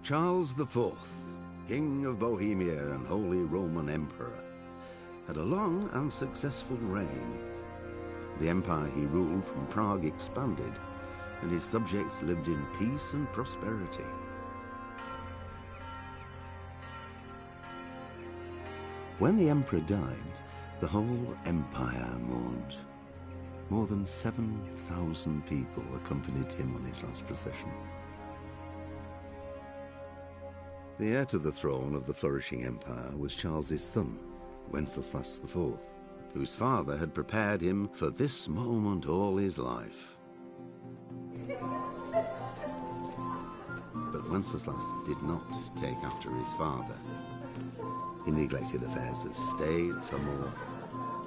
Charles IV, King of Bohemia and Holy Roman Emperor, had a long and successful reign. The empire he ruled from Prague expanded, and his subjects lived in peace and prosperity. When the emperor died, the whole empire mourned. More than 7,000 people accompanied him on his last procession. The heir to the throne of the flourishing empire was Charles's son, Wenceslas IV, whose father had prepared him for this moment all his life. But Wenceslas did not take after his father. He neglected affairs of state for more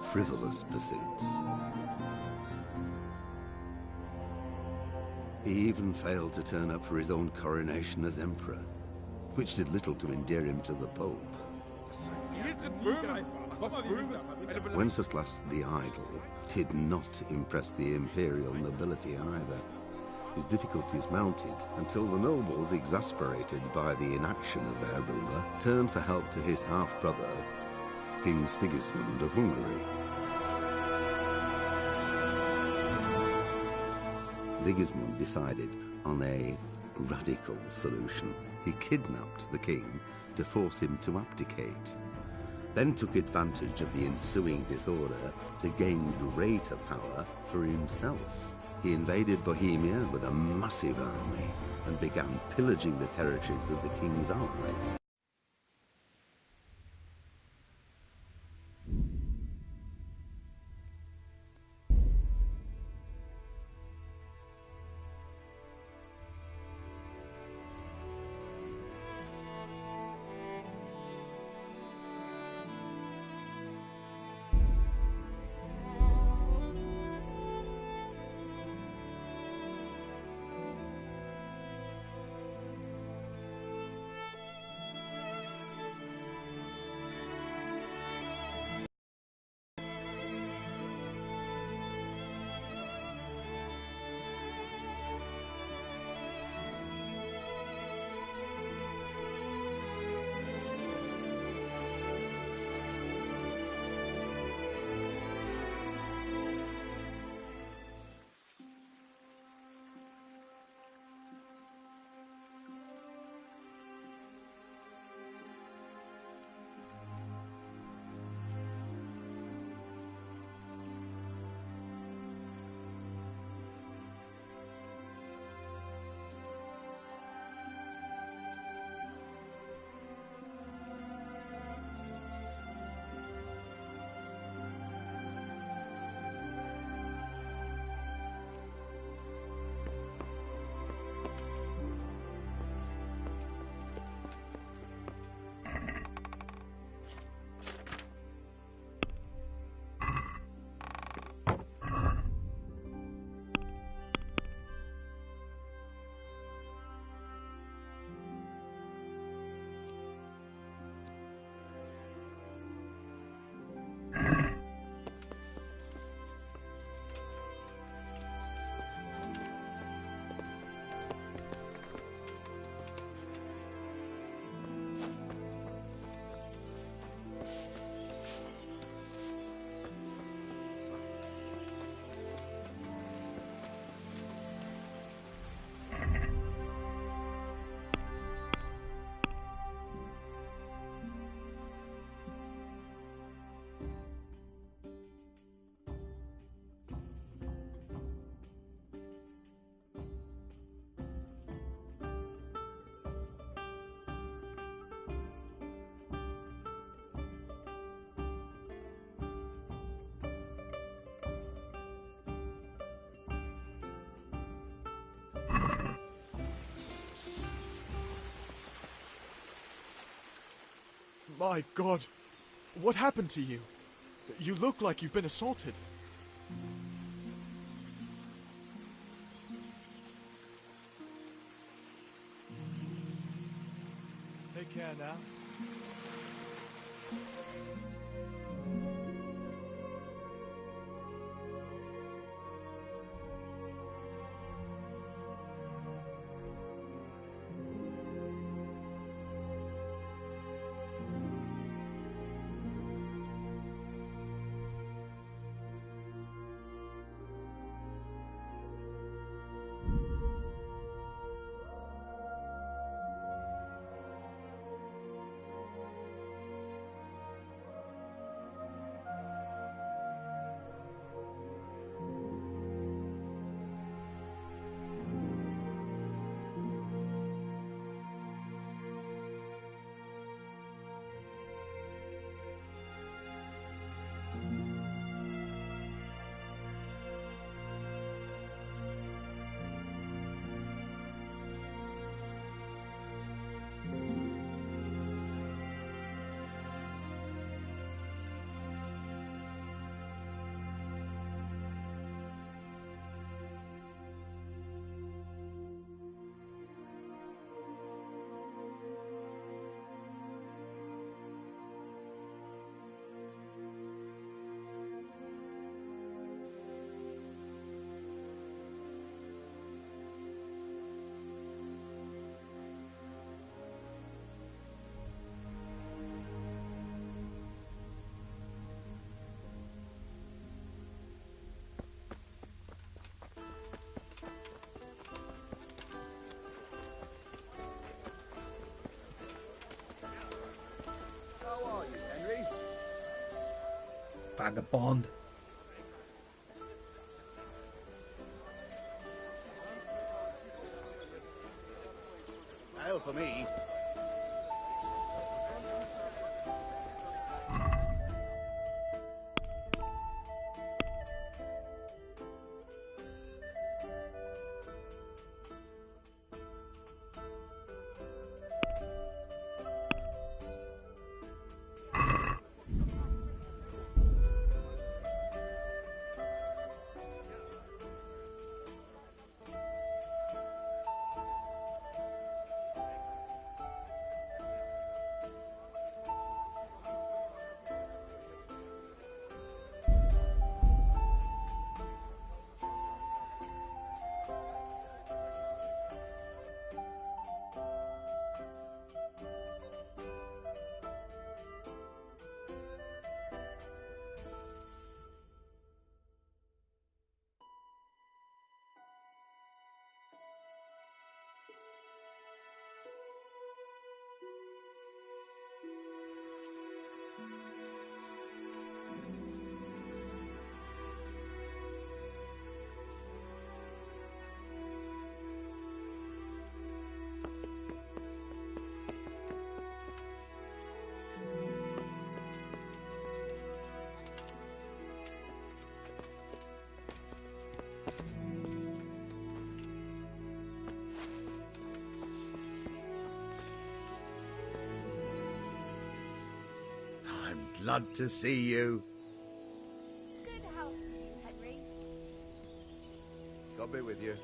frivolous pursuits. He even failed to turn up for his own coronation as emperor, which did little to endear him to the Pope. Wenceslas the Idle did not impress the imperial nobility either. His difficulties mounted until the nobles, exasperated by the inaction of their ruler, turned for help to his half-brother, King Sigismund of Hungary. Sigismund decided on a radical solution. He kidnapped the king to force him to abdicate, then took advantage of the ensuing disorder to gain greater power for himself. He invaded Bohemia with a massive army and began pillaging the territories of the king's allies. My God, what happened to you? You look like you've been assaulted. Take care now. vagabond. Ale for me. Glad to see you. Good health to you, Henry. God be with you.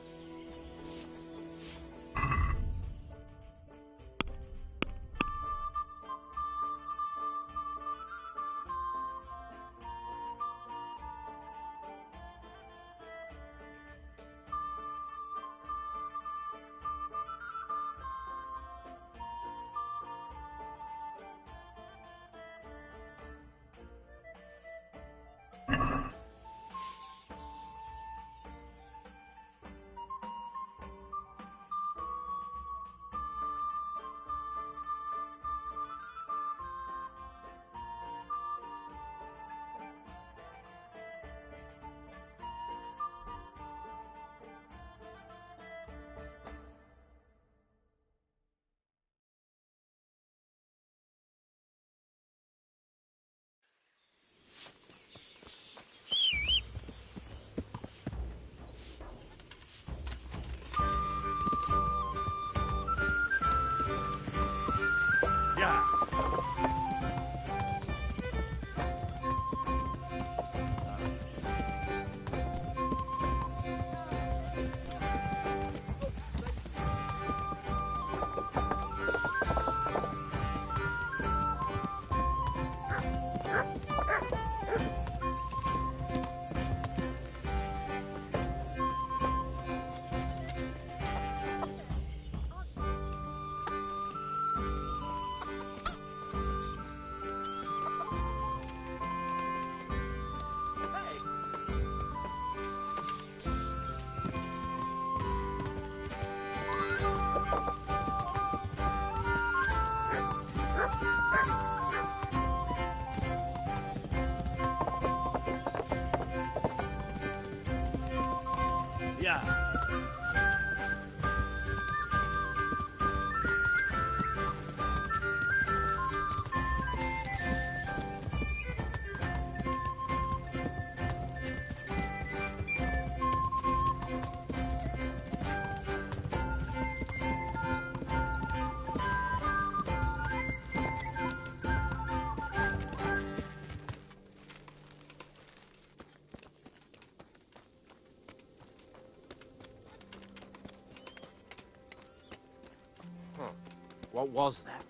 What was that?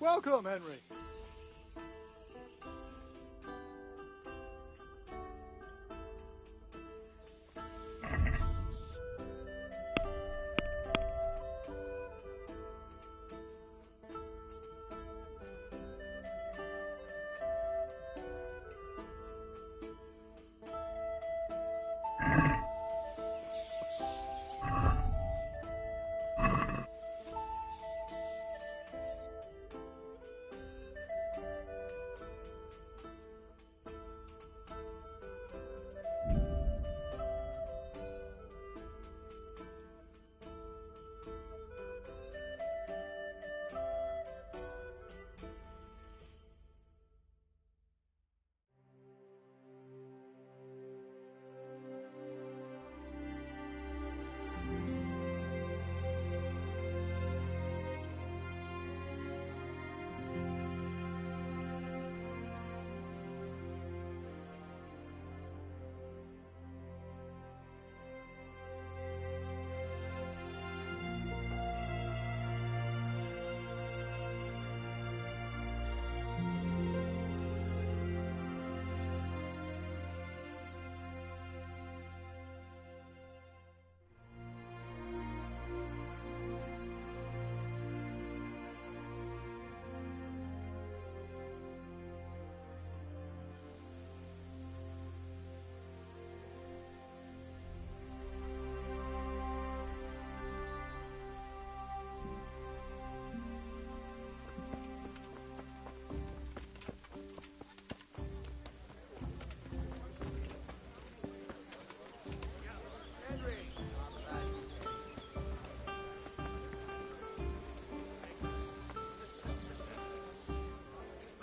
Welcome, Henry.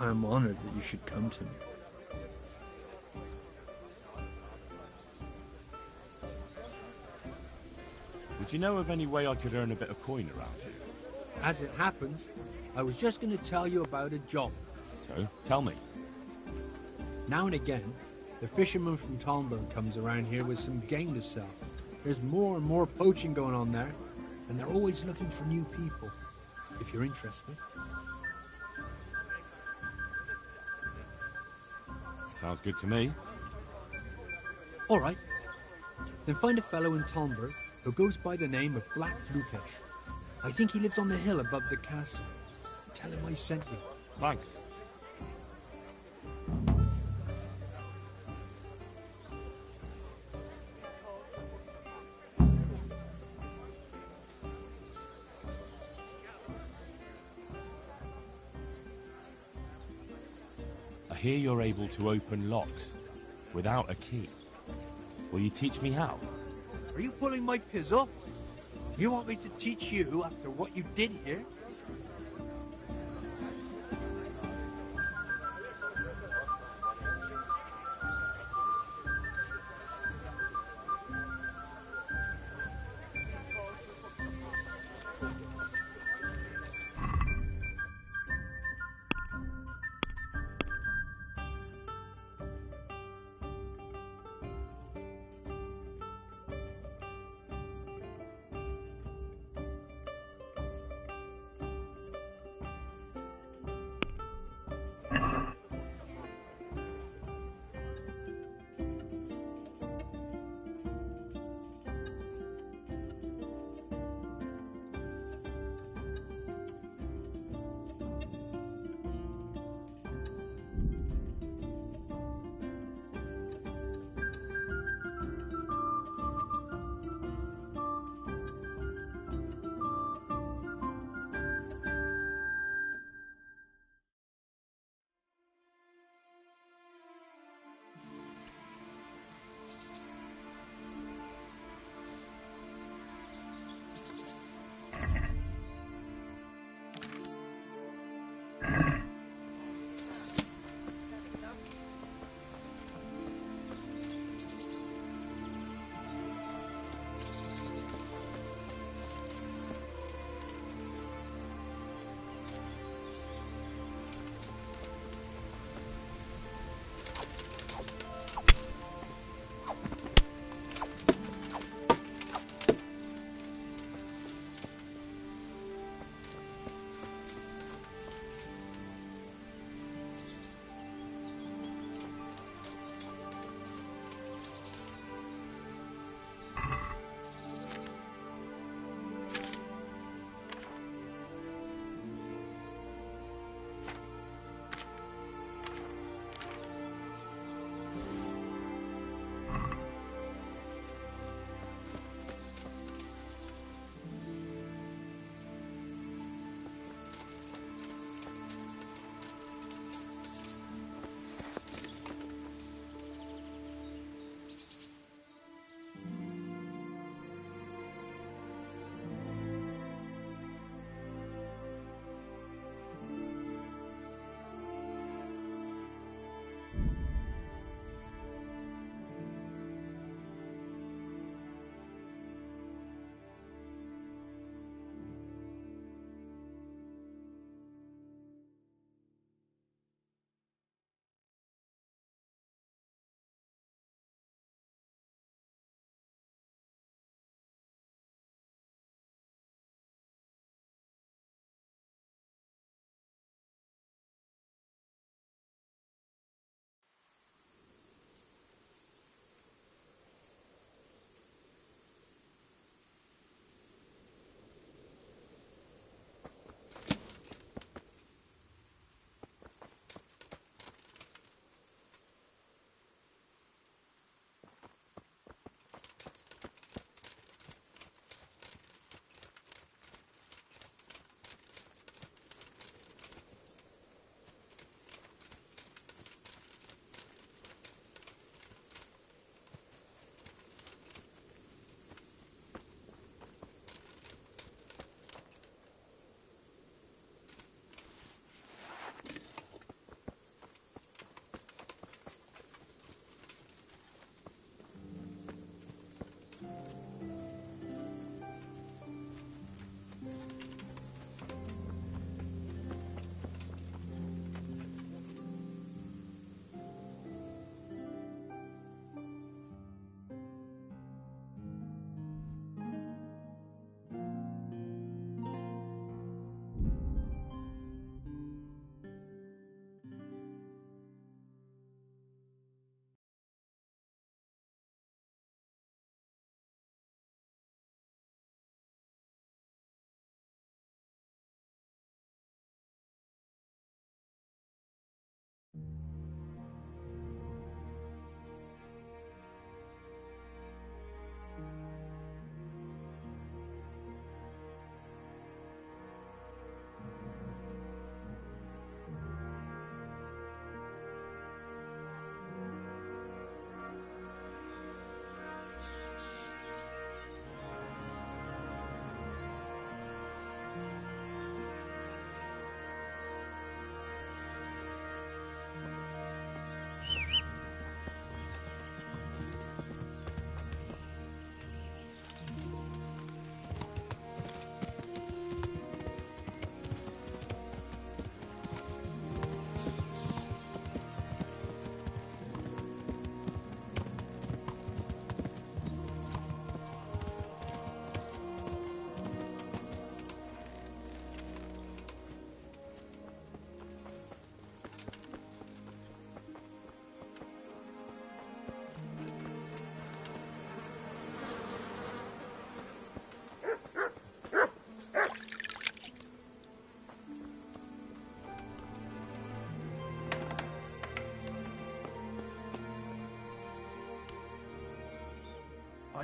I'm honored that you should come to me. Would you know of any way I could earn a bit of coin around here? As it happens, I was just going to tell you about a job. So, tell me. Now and again, the fisherman from Talmberg comes around here with some game to sell. There's more and more poaching going on there, and they're always looking for new people, if you're interested. Sounds good to me. All right. Then find a fellow in Talmberg who goes by the name of Black Lukesh. I think he lives on the hill above the castle. Tell him I sent you. Thanks. I hear you're able to open locks without a key. Will you teach me how? Are you pulling my pizzle? You want me to teach you after what you did here?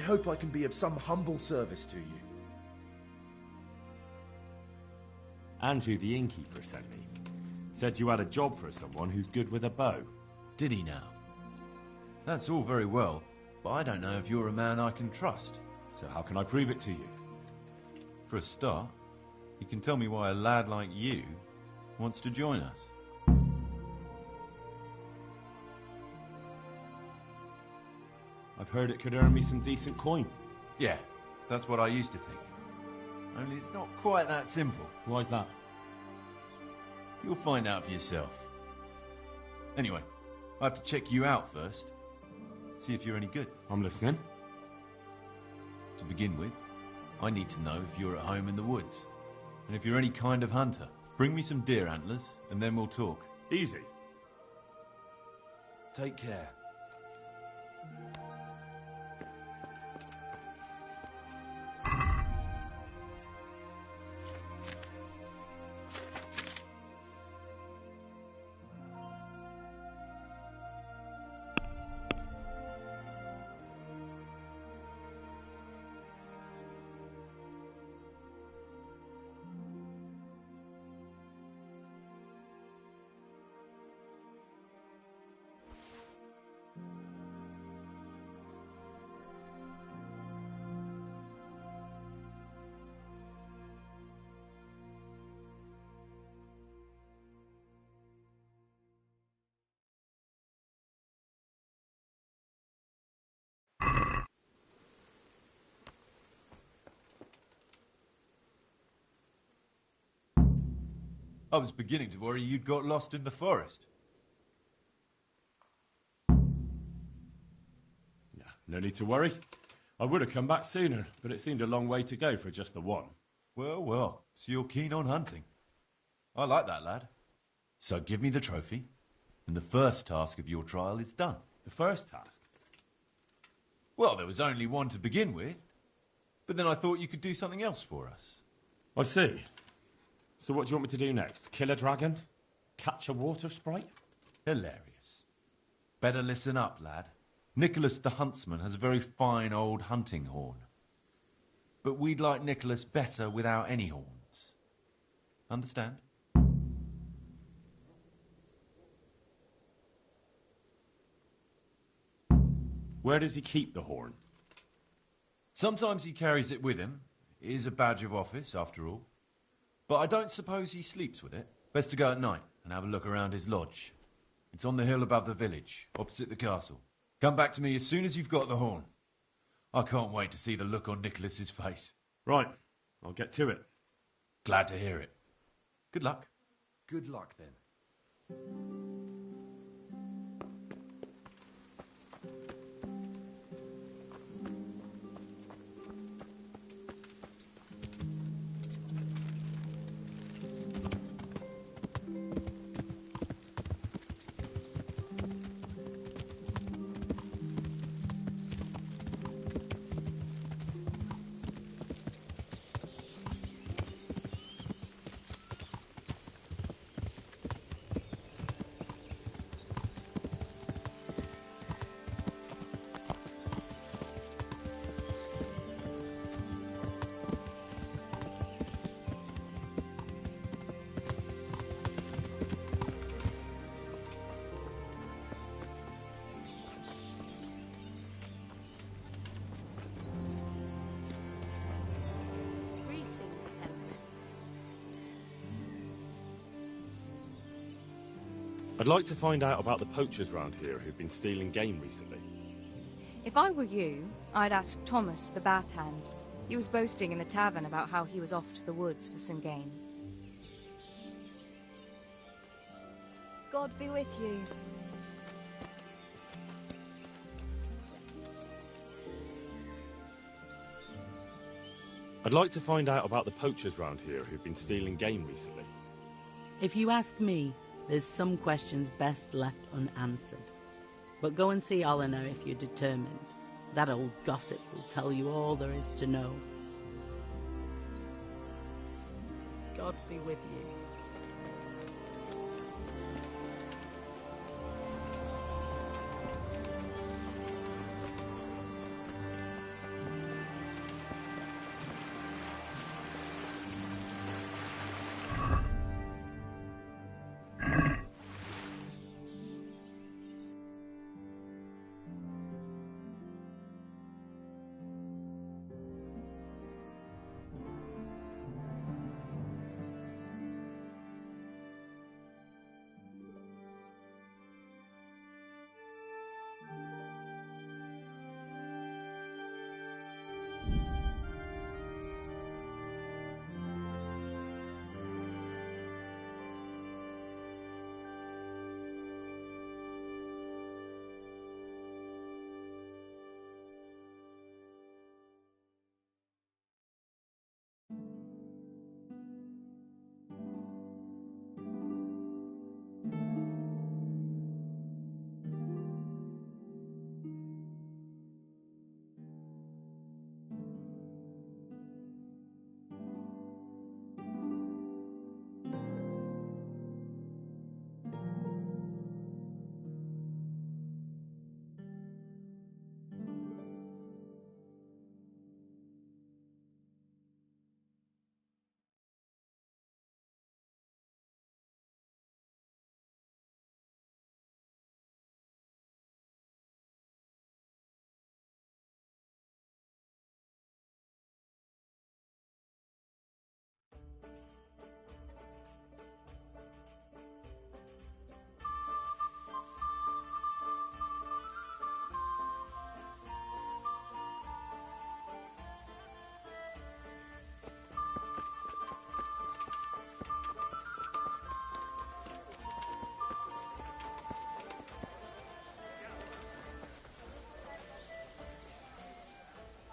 hope I can be of some humble service to you. Andrew, the innkeeper, sent me. Said you had a job for someone who's good with a bow. Did he now? That's all very well, but I don't know if you're a man I can trust. So how can I prove it to you? For a start, you can tell me why a lad like you wants to join us. I've heard it could earn me some decent coin. Yeah, that's what I used to think. Only it's not quite that simple. Why's that? You'll find out for yourself. Anyway, I have to check you out first. See if you're any good. I'm listening. To begin with, I need to know if you're at home in the woods. And if you're any kind of hunter. Bring me some deer antlers, and then we'll talk. Easy. Take care. I was beginning to worry you'd got lost in the forest. No need to worry. I would have come back sooner, but it seemed a long way to go for just the one. Well, well, so you're keen on hunting. I like that, lad. So give me the trophy, and the first task of your trial is done. The first task? Well, there was only one to begin with, but then I thought you could do something else for us. I see. So what do you want me to do next? Kill a dragon? Catch a water sprite? Hilarious. Better listen up, lad. Nicholas the huntsman has a very fine old hunting horn. But we'd like Nicholas better without any horns. Understand? Where does he keep the horn? Sometimes he carries it with him. It is a badge of office, after all. But I don't suppose he sleeps with it. Best to go at night and have a look around his lodge. It's on the hill above the village, opposite the castle. Come back to me as soon as you've got the horn. I can't wait to see the look on Nicholas's face. Right, I'll get to it. Glad to hear it. Good luck. Good luck, then. I'd like to find out about the poachers round here who've been stealing game recently. If I were you, I'd ask Thomas, the bath hand. He was boasting in the tavern about how he was off to the woods for some game. God be with you. I'd like to find out about the poachers round here who've been stealing game recently. If you ask me, there's some questions best left unanswered. But go and see Oliver if you're determined. That old gossip will tell you all there is to know. God be with you.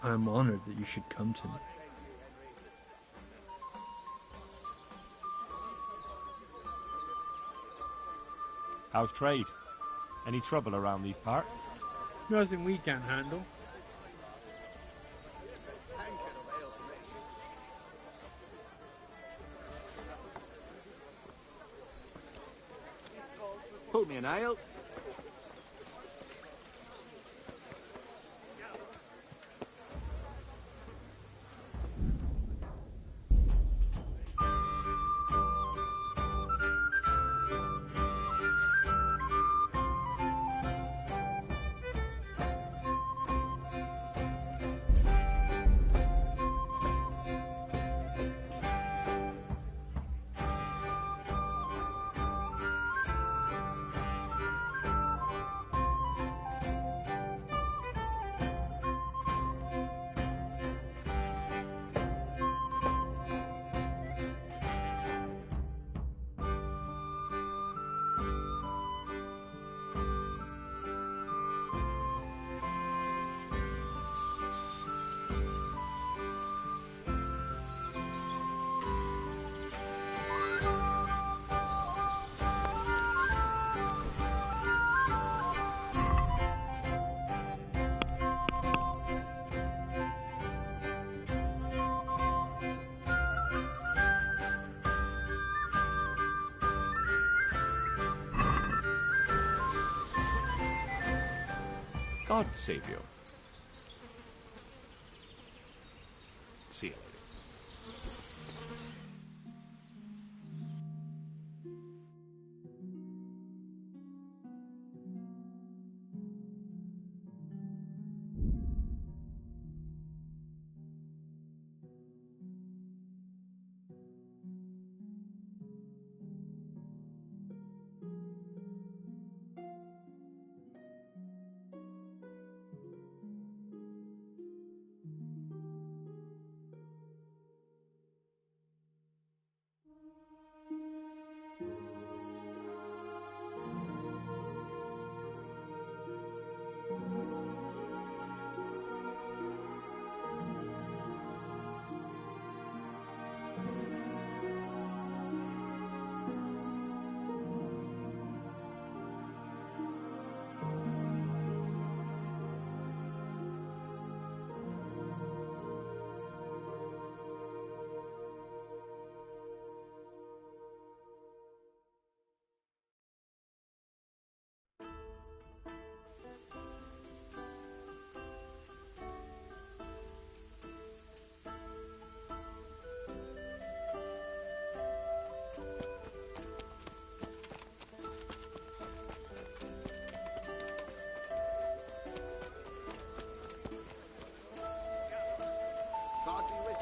I'm honored that you should come to me. How's trade? Any trouble around these parts? Nothing we can't handle. Pull me an ale. God save you. See you later.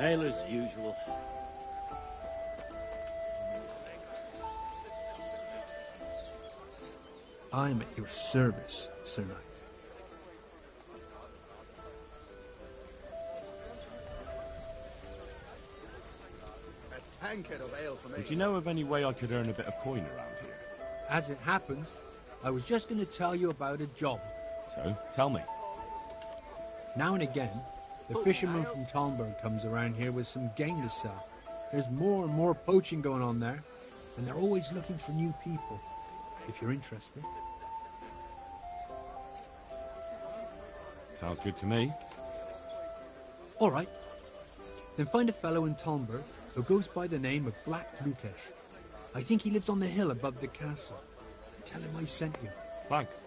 Ale as usual. I'm at your service, Sir Knight. A tankard of ale for me. Would you know of any way I could earn a bit of coin around here? As it happens, I was just going to tell you about a job. So, tell me. Now and again, the fisherman from Talmberg comes around here with some game to sell. There's more and more poaching going on there, and they're always looking for new people, if you're interested. Sounds good to me. All right. Then find a fellow in Talmberg who goes by the name of Black Lukesh. I think he lives on the hill above the castle. Tell him I sent you. Thanks.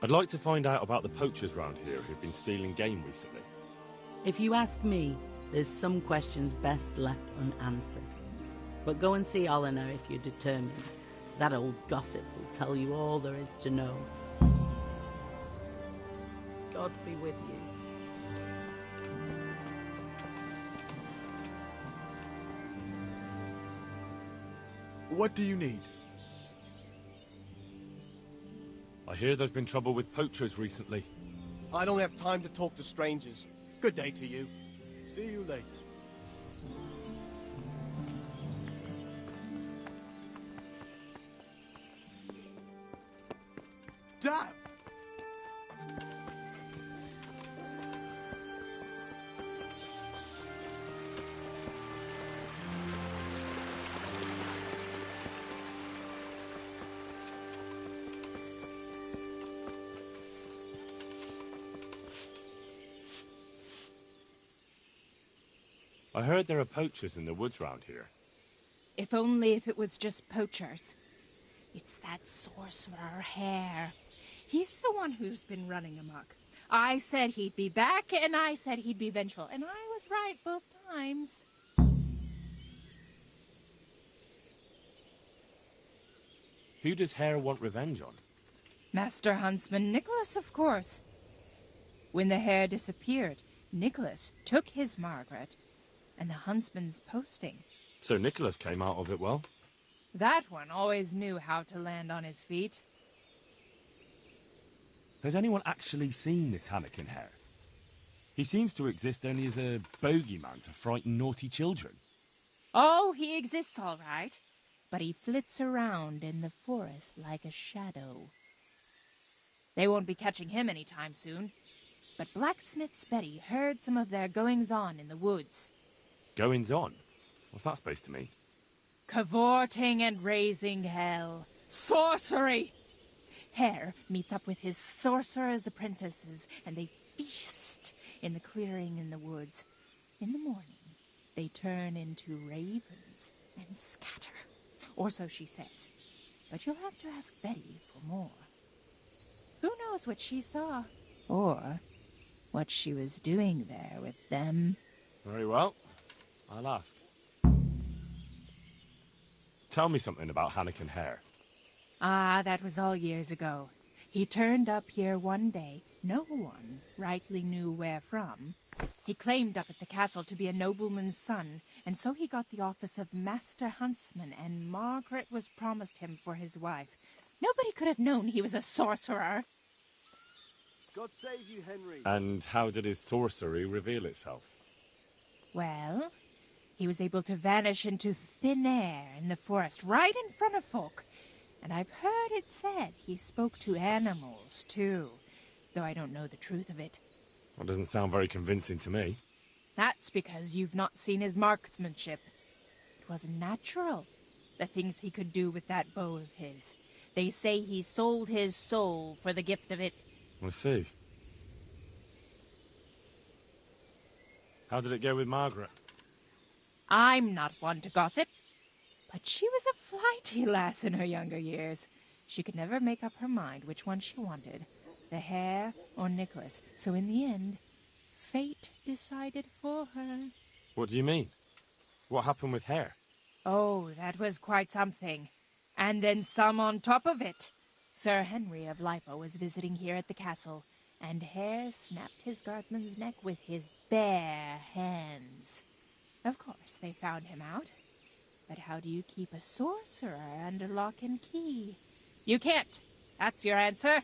I'd like to find out about the poachers round here who've been stealing game recently. If you ask me, there's some questions best left unanswered. But go and see Oliver if you're determined. That old gossip will tell you all there is to know. God be with you. What do you need? I hear there's been trouble with poachers recently. I don't have time to talk to strangers. Good day to you. See you later. Damn! I heard there are poachers in the woods round here. If only if it was just poachers. It's that sorcerer Hare. He's the one who's been running amok. I said he'd be back, and I said he'd be vengeful, and I was right both times. Who does Hare want revenge on? Master Huntsman Nicholas, of course. When the Hare disappeared, Nicholas took his Margaret and the huntsman's posting. So Nicholas came out of it well? That one always knew how to land on his feet. Has anyone actually seen this Hannikin Hare? He seems to exist only as a bogeyman to frighten naughty children. Oh, he exists all right, but he flits around in the forest like a shadow. They won't be catching him anytime soon, but Blacksmith's Betty heard some of their goings-on in the woods. Goings-on? What's that supposed to mean? Cavorting and raising hell. Sorcery! Hare meets up with his sorcerer's apprentices, and they feast in the clearing in the woods. In the morning, they turn into ravens and scatter. Or so she says. But you'll have to ask Betty for more. Who knows what she saw? Or what she was doing there with them? Very well. I'll ask. Tell me something about Hannikin Hare. Ah, that was all years ago. He turned up here one day. No one rightly knew where from. He claimed up at the castle to be a nobleman's son, and so he got the office of Master Huntsman, and Margaret was promised him for his wife. Nobody could have known he was a sorcerer. God save you, Henry. And how did his sorcery reveal itself? Well, he was able to vanish into thin air in the forest right in front of folk. And I've heard it said he spoke to animals, too, though I don't know the truth of it. That doesn't sound very convincing to me. That's because you've not seen his marksmanship. It wasn't natural, the things he could do with that bow of his. They say he sold his soul for the gift of it. I see. How did it go with Margaret? I'm not one to gossip, but she was a flighty lass in her younger years. She could never make up her mind which one she wanted, the Hare or Nicholas. So in the end, fate decided for her. What do you mean? What happened with Hare? Oh, that was quite something. And then some on top of it. Sir Henry of Lipo was visiting here at the castle, and Hare snapped his guardsman's neck with his bare hands. Of course, they found him out. But how do you keep a sorcerer under lock and key? You can't. That's your answer.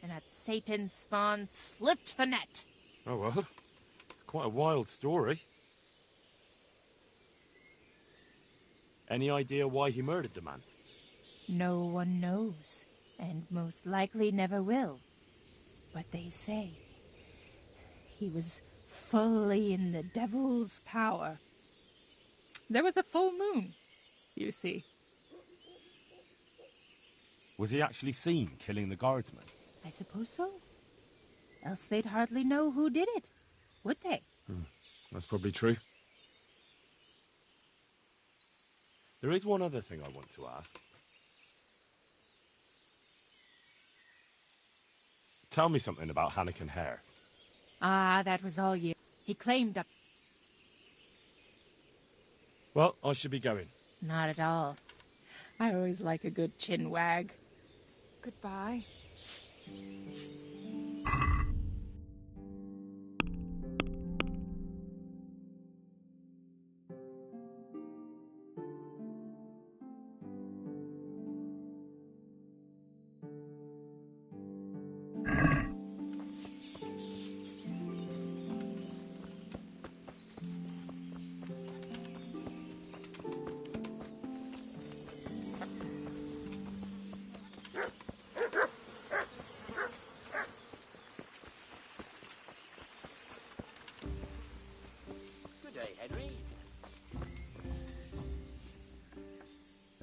And that Satan spawn slipped the net. Oh, well, it's quite a wild story. Any idea why he murdered the man? No one knows, and most likely never will. But they say he was fully in the devil's power. There was a full moon, you see. Was he actually seen killing the guardsman? I suppose so. Else they'd hardly know who did it, would they? That's probably true. There is one other thing I want to ask. Tell me something about Hannikin Hare. Ah, that was all you. He claimed up. Well, I should be going. Not at all. I always like a good chin wag. Goodbye.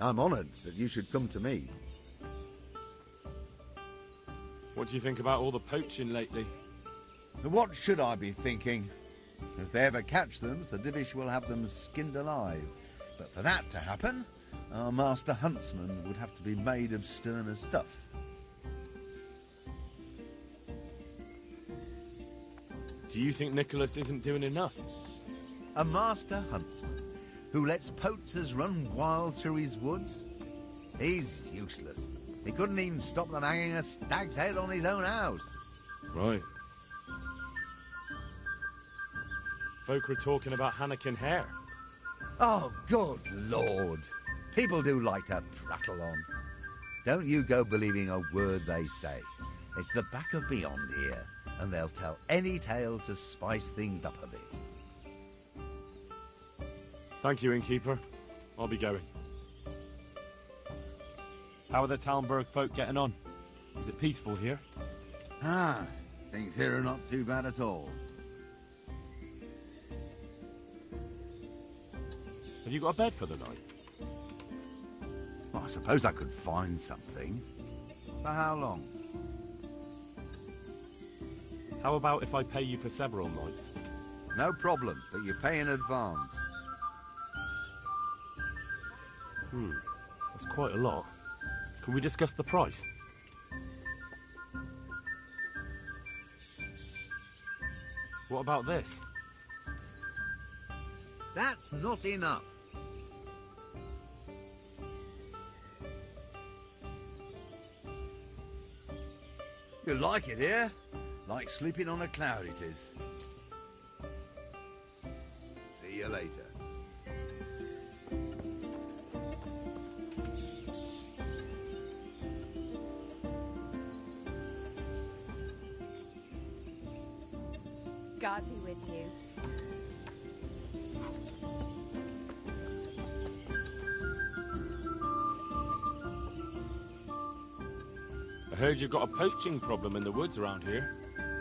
I'm honoured that you should come to me. What do you think about all the poaching lately? What should I be thinking? If they ever catch them, Sir Divish will have them skinned alive. But for that to happen, our master huntsman would have to be made of sterner stuff. Do you think Nicholas isn't doing enough? A master huntsman who lets poachers run wild through his woods? He's useless. He couldn't even stop them hanging a stag's head on his own house. Right. Folk were talking about Hannikin Hare. Oh, good Lord. People do like to prattle on. Don't you go believing a word they say. It's the back of beyond here, and they'll tell any tale to spice things up a bit. Thank you, innkeeper. I'll be going. How are the Talmberg folk getting on? Is it peaceful here? Ah, things here are not too bad at all. Have you got a bed for the night? Well, I suppose I could find something. For how long? How about if I pay you for several nights? No problem, but you pay in advance. That's quite a lot. Can we discuss the price? What about this? That's not enough. You like it here? Like sleeping on a cloud it is. See you later. God be with you. I heard you've got a poaching problem in the woods around here.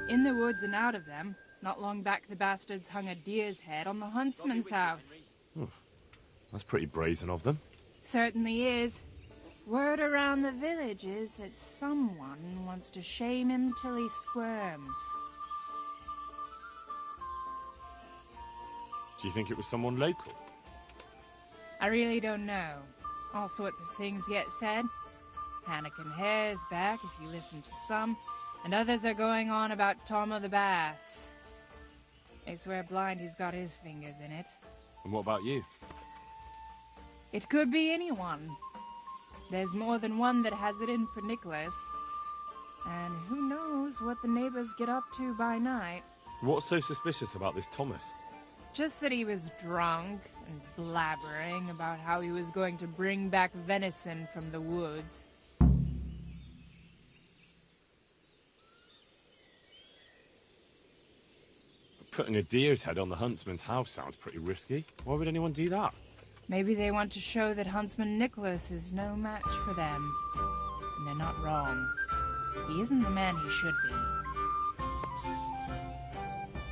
In the woods and out of them. Not long back, the bastards hung a deer's head on the huntsman's house. That's pretty brazen of them. Certainly is. Word around the village is that someone wants to shame him till he squirms. Do you think it was someone local? I really don't know. All sorts of things get said. Hannikin Hare's back, if you listen to some, and others are going on about Tom of the Baths. They swear blind he's got his fingers in it. And what about you? It could be anyone. There's more than one that has it in for Nicholas. And who knows what the neighbors get up to by night. What's so suspicious about this Thomas? Just that he was drunk and blabbering about how he was going to bring back venison from the woods. Putting a deer's head on the huntsman's house sounds pretty risky. Why would anyone do that? Maybe they want to show that Huntsman Nicholas is no match for them. And they're not wrong. He isn't the man he should be.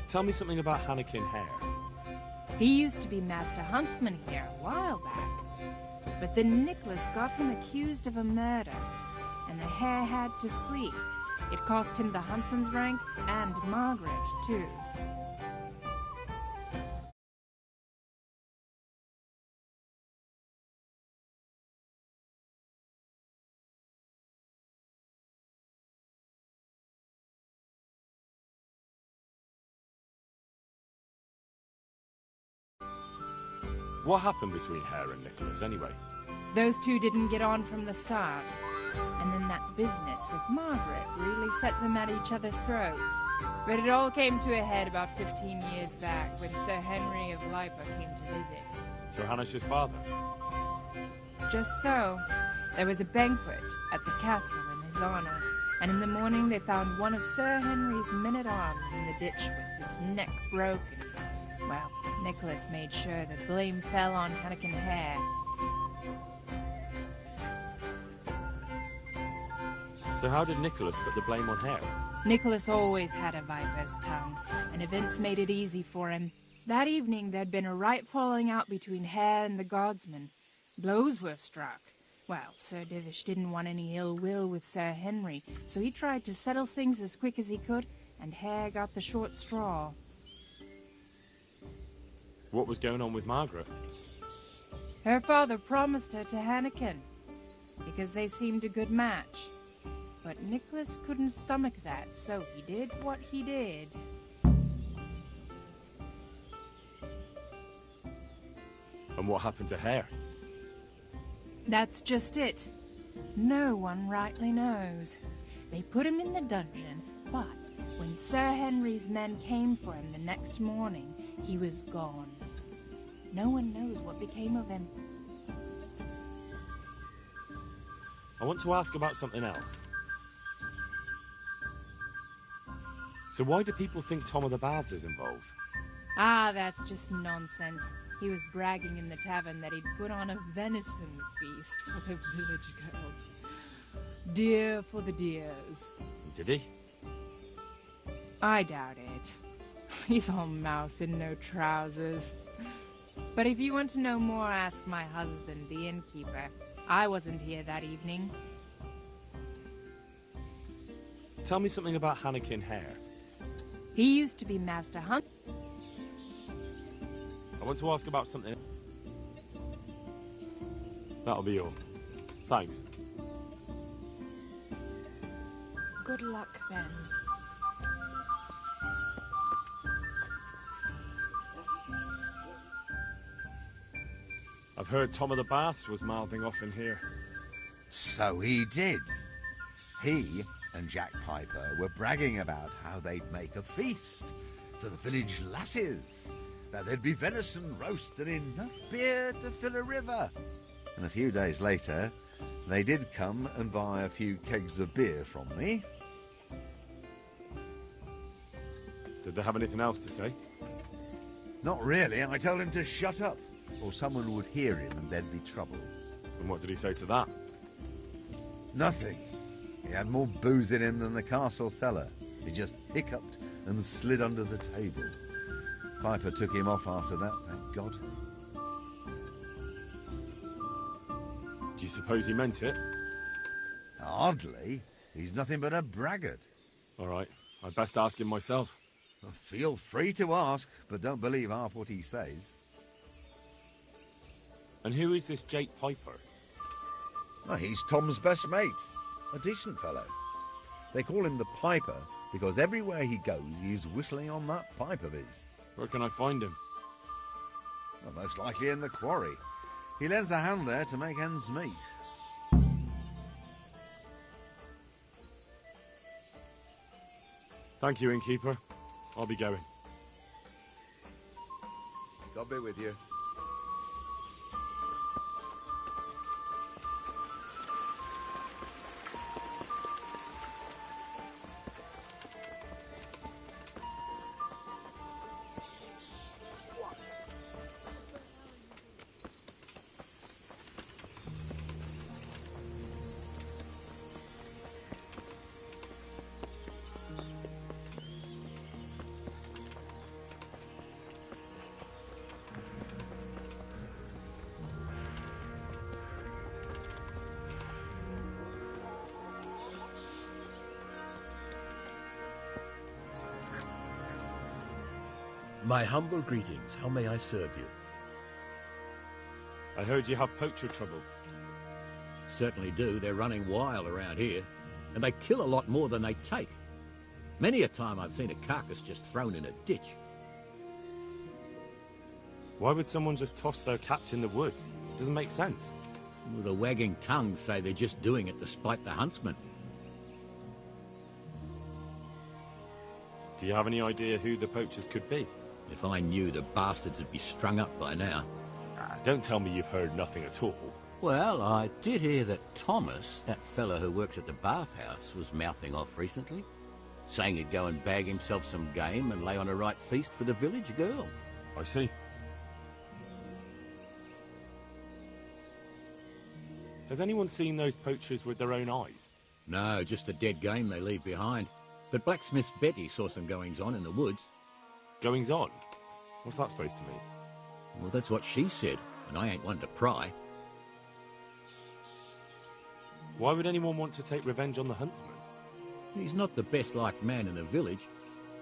Tell me something about Hannikin Hare. He used to be Master Huntsman here a while back. But then Nicholas got him accused of a murder, and the hare had to flee. It cost him the huntsman's rank and Margaret, too. What happened between Hare and Nicholas, anyway? Those two didn't get on from the start. And then that business with Margaret really set them at each other's throats. But it all came to a head about 15 years back when Sir Henry of Lipa came to visit. Sir Hanish's father? Just so. There was a banquet at the castle in his honor, and in the morning they found one of Sir Henry's men-at-arms in the ditch with its neck broken. Well, Nicholas made sure the blame fell on Hannikin Hare. So how did Nicholas put the blame on Hare? Nicholas always had a viper's tongue, and events made it easy for him. That evening there'd been a right falling out between Hare and the guardsmen. Blows were struck. Well, Sir Divish didn't want any ill will with Sir Henry, so he tried to settle things as quick as he could, and Hare got the short straw. What was going on with Margaret? Her father promised her to Hannikin, because they seemed a good match. But Nicholas couldn't stomach that, so he did what he did. And what happened to Hare? That's just it. No one rightly knows. They put him in the dungeon, but when Sir Henry's men came for him the next morning, he was gone. No one knows what became of him. I want to ask about something else. So why do people think Tom of the Baths is involved? Ah, that's just nonsense. He was bragging in the tavern that he'd put on a venison feast for the village girls. Deer for the deers. Did he? I doubt it. He's all mouth and no trousers. But if you want to know more, ask my husband, the innkeeper. I wasn't here that evening. Tell me something about Hannikin Hare. He used to be Master Hunt. I want to ask about something. That'll be all. Thanks. Good luck, then. I've heard Tom of the Baths was mouthing off in here. So he did. He and Jack Piper were bragging about how they'd make a feast for the village lasses, that there'd be venison roast and enough beer to fill a river. And a few days later, they did come and buy a few kegs of beer from me. Did they have anything else to say? Not really. I told him to shut up, or someone would hear him and there'd be trouble. And what did he say to that? Nothing. He had more booze in him than the castle cellar. He just hiccuped and slid under the table. Piper took him off after that, thank God. Do you suppose he meant it? Hardly. He's nothing but a braggart. All right, I'd best ask him myself. Well, feel free to ask, but don't believe half what he says. And who is this Jake Piper? Well, he's Tom's best mate. A decent fellow. They call him the Piper because everywhere he goes, he's whistling on that pipe of his. Where can I find him? Well, most likely in the quarry. He lends a hand there to make ends meet. Thank you, innkeeper. I'll be going. God be with you. My humble greetings. How may I serve you? I heard you have poacher trouble. Certainly do. They're running wild around here, and they kill a lot more than they take. Many a time I've seen a carcass just thrown in a ditch. Why would someone just toss their catch in the woods? It doesn't make sense. Well, the wagging tongues say they're just doing it to spite the huntsman. Do you have any idea who the poachers could be? If I knew, the bastards would be strung up by now. Don't tell me you've heard nothing at all. Well, I did hear that Thomas, that fella who works at the bathhouse, was mouthing off recently, saying he'd go and bag himself some game and lay on a right feast for the village girls. I see. Has anyone seen those poachers with their own eyes? No, just the dead game they leave behind. But blacksmith Betty saw some goings-on in the woods. Goings-on? What's that supposed to mean? Well, that's what she said, and I ain't one to pry. Why would anyone want to take revenge on the huntsman? He's not the best-liked man in the village.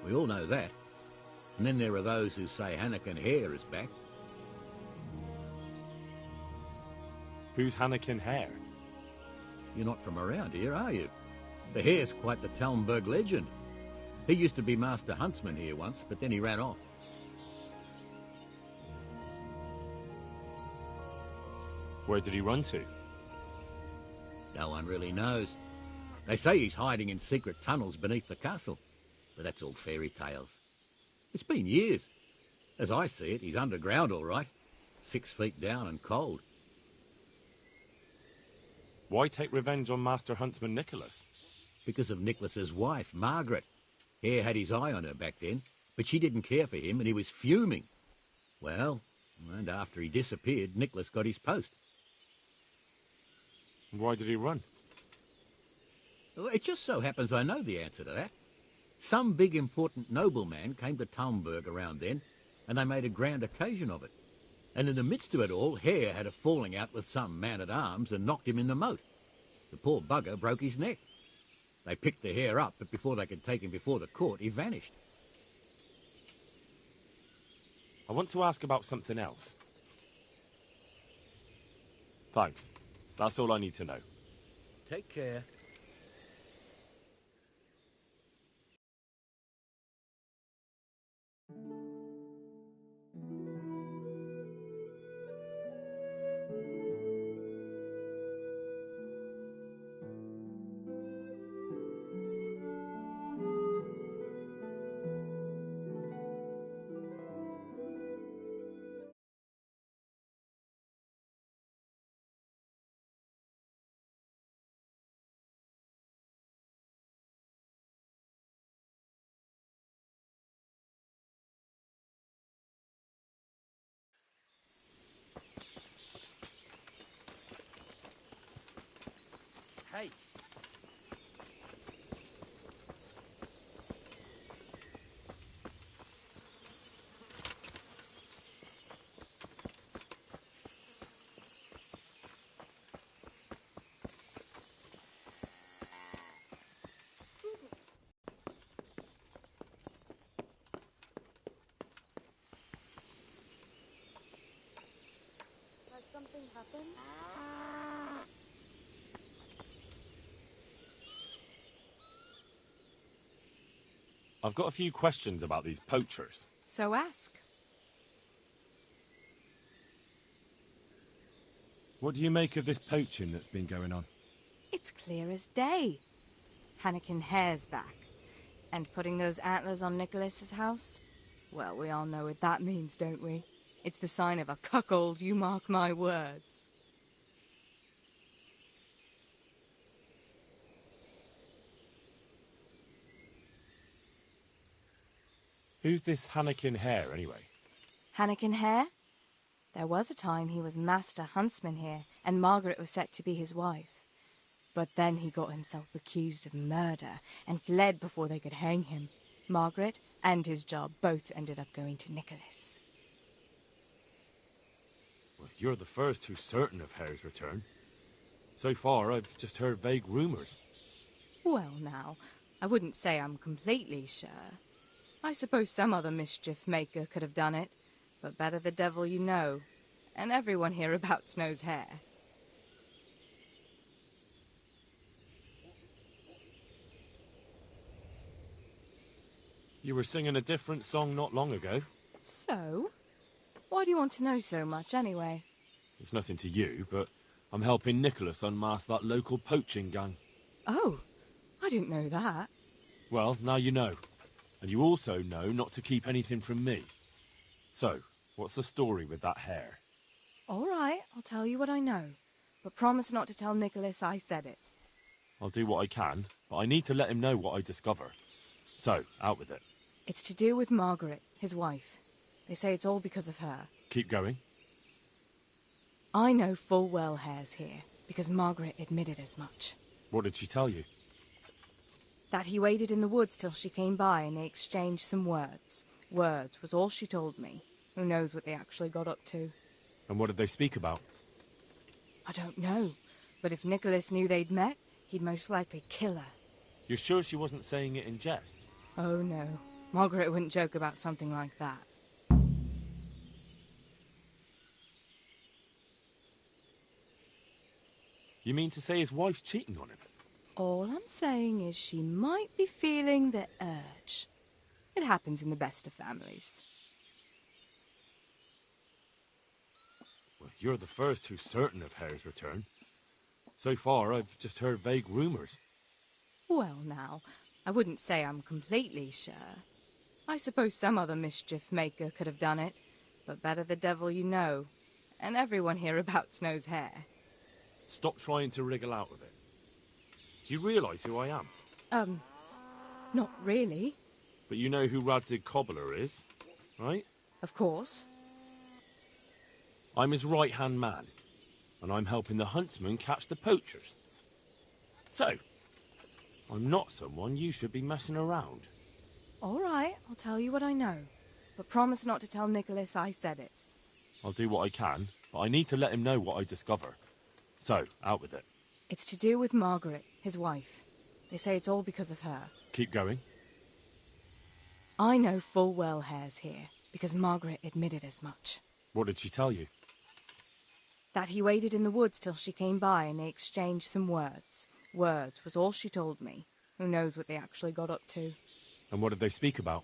We all know that. And then there are those who say Hannikin Hare is back. Who's Hannikin Hare? You're not from around here, are you? The Hare's quite the Talmberg legend. He used to be Master Huntsman here once, but then he ran off. Where did he run to? No one really knows. They say he's hiding in secret tunnels beneath the castle, but that's all fairy tales. It's been years. As I see it, he's underground all right. 6 feet down and cold. Why take revenge on Master Huntsman Nicholas? Because of Nicholas's wife, Margaret. Hare had his eye on her back then, but she didn't care for him and he was fuming. Well, and after he disappeared, Nicholas got his post. Why did he run? Well, it just so happens I know the answer to that. Some big important nobleman came to Talmberg around then, and they made a grand occasion of it. And in the midst of it all, Hare had a falling out with some man-at-arms and knocked him in the moat. The poor bugger broke his neck. They picked the Hare up, but before they could take him before the court, he vanished. I want to ask about something else. Thanks. That's all I need to know. Take care. Hey. Has something happened? I've got a few questions about these poachers. So ask. What do you make of this poaching that's been going on? It's clear as day. Hannikin Hare's back. And putting those antlers on Nicholas's house? Well, we all know what that means, don't we? It's the sign of a cuckold, you mark my words. Who's this Hannikin Hare, anyway? Hannikin Hare? There was a time he was Master Huntsman here, and Margaret was set to be his wife. But then he got himself accused of murder and fled before they could hang him. Margaret and his job both ended up going to Nicholas. Well, you're the first who's certain of Hare's return. So far, I've just heard vague rumours. Well, now, I wouldn't say I'm completely sure. I suppose some other mischief maker could have done it, but better the devil you know, and everyone hereabouts knows Hare. You were singing a different song not long ago. So? Why do you want to know so much, anyway? It's nothing to you, but I'm helping Nicholas unmask that local poaching gang. Oh, I didn't know that. Well, now you know. And you also know not to keep anything from me. So, what's the story with that hare? All right, I'll tell you what I know. But promise not to tell Nicholas I said it. I'll do what I can, but I need to let him know what I discover. So, out with it. It's to do with Margaret, his wife. They say it's all because of her. Keep going. I know full well Hare's here, because Margaret admitted as much. What did she tell you? That he waited in the woods till she came by and they exchanged some words. Words was all she told me. Who knows what they actually got up to? And what did they speak about? I don't know. But if Nicholas knew they'd met, he'd most likely kill her. You're sure she wasn't saying it in jest? Oh, no. Margaret wouldn't joke about something like that. You mean to say his wife's cheating on him? All I'm saying is she might be feeling the urge. It happens in the best of families. Well, you're the first who's certain of Hare's return. So far, I've just heard vague rumours. Well, now, I wouldn't say I'm completely sure. I suppose some other mischief maker could have done it, but better the devil you know. And everyone hereabouts knows Hare. Stop trying to wriggle out of it. Do you realise who I am? Not really. But you know who Radzig Cobbler is, right? Of course. I'm his right-hand man, and I'm helping the huntsman catch the poachers. So, I'm not someone you should be messing around. All right, I'll tell you what I know. But promise not to tell Nicholas I said it. I'll do what I can, but I need to let him know what I discover. So, out with it. It's to do with Margaret, his wife. They say it's all because of her. Keep going. I know full well Hare's here, because Margaret admitted as much. What did she tell you? That he waited in the woods till she came by and they exchanged some words. Words was all she told me. Who knows what they actually got up to? And what did they speak about?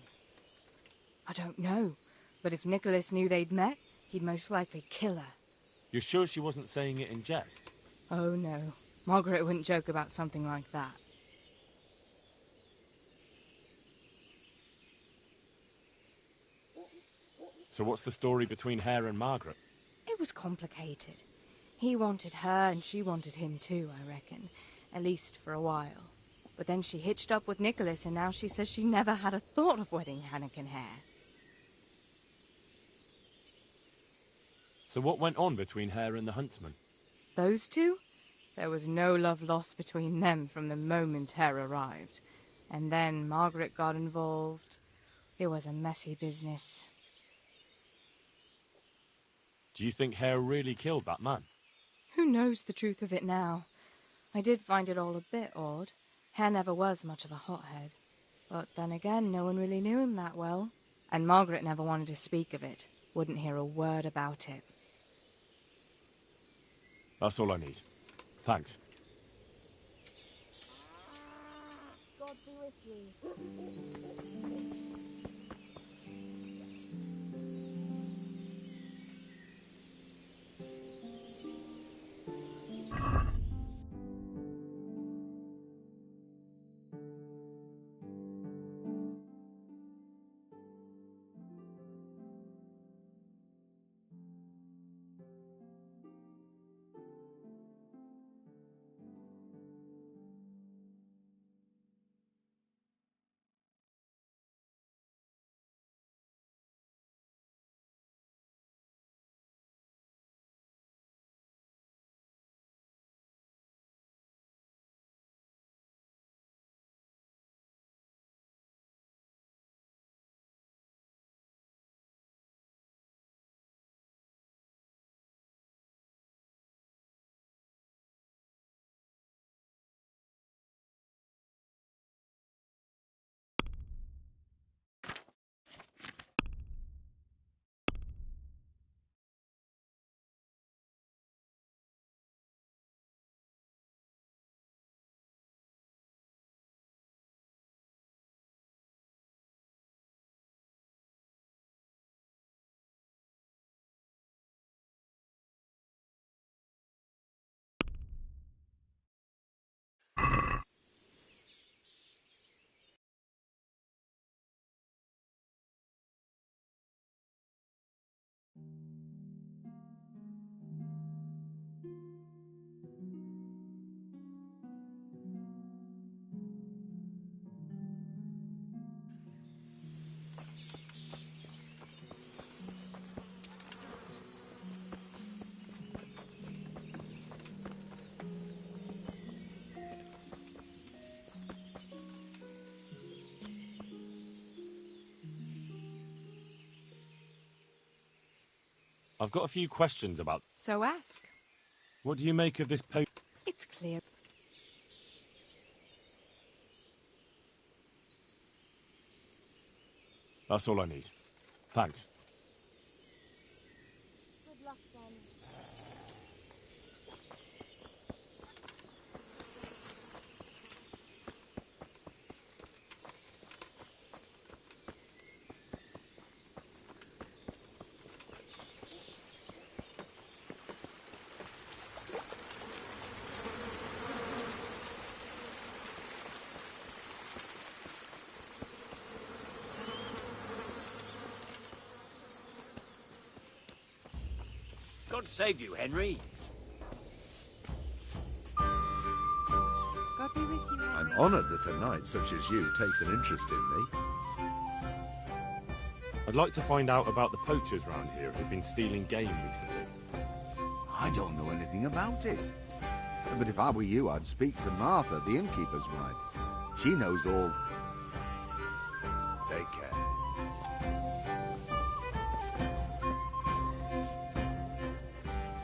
I don't know. But if Nicholas knew they'd met, he'd most likely kill her. You're sure she wasn't saying it in jest? Oh, no. Margaret wouldn't joke about something like that. So what's the story between Hare and Margaret? It was complicated. He wanted her and she wanted him too, I reckon. At least for a while. But then she hitched up with Nicholas and now she says she never had a thought of wedding Hannikin Hare. So what went on between Hare and the huntsman? Those two? There was no love lost between them from the moment Hare arrived. And then Margaret got involved. It was a messy business. Do you think Hare really killed that man? Who knows the truth of it now? I did find it all a bit odd. Hare never was much of a hothead. But then again, no one really knew him that well. And Margaret never wanted to speak of it. Wouldn't hear a word about it. That's all I need. Thanks. God be with you. I've got a few questions about... So ask. What do you make of this It's clear. That's all I need. Thanks. Good luck then. God save you, Henry. God be with you, I'm Henry. honoured that a knight such as you takes an interest in me. I'd like to find out about the poachers round here who've been stealing game recently. I don't know anything about it. But if I were you, I'd speak to Martha, the innkeeper's wife. She knows all. Take care.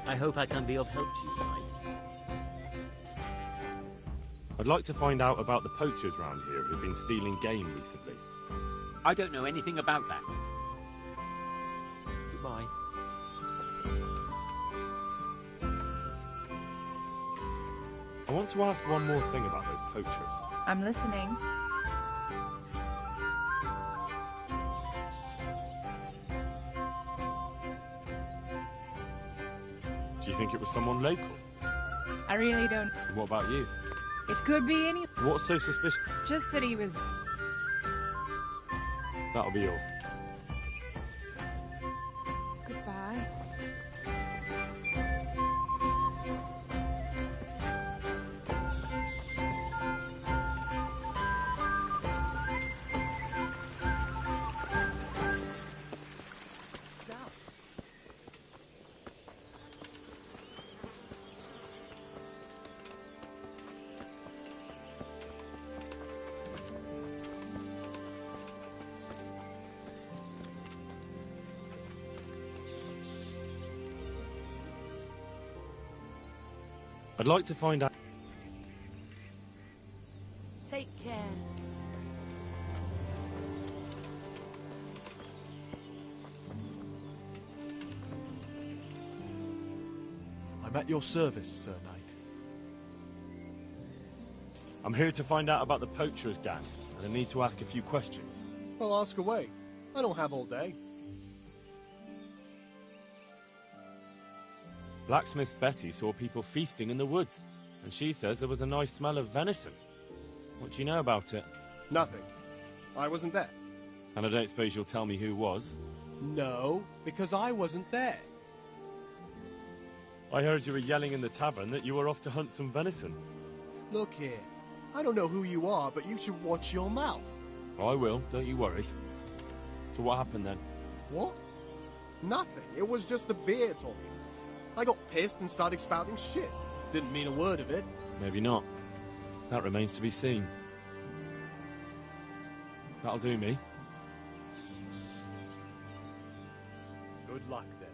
I hope I can be of help to you, Knight. I'd like to find out about the poachers round here who've been stealing game recently. I don't know anything about that. Goodbye. I want to ask one more thing about those poachers. I'm listening. Do you think it was someone local? I really don't. And what about you? It could be any. What's so suspicious? Just that he was. That'll be all. Goodbye. I'd like to find out... Take care. I'm at your service, Sir Knight. I'm here to find out about the poachers gang, and I need to ask a few questions. Well, ask away. I don't have all day. Blacksmith Betty saw people feasting in the woods, and she says there was a nice smell of venison. What do you know about it? Nothing. I wasn't there. And I don't suppose you'll tell me who was? No, because I wasn't there. I heard you were yelling in the tavern that you were off to hunt some venison. Look here. I don't know who you are, but you should watch your mouth. I will, don't you worry. So what happened then? What? Nothing. It was just the beer talking. I got pissed and started spouting shit. Didn't mean a word of it. Maybe not. That remains to be seen. That'll do me. Good luck, then.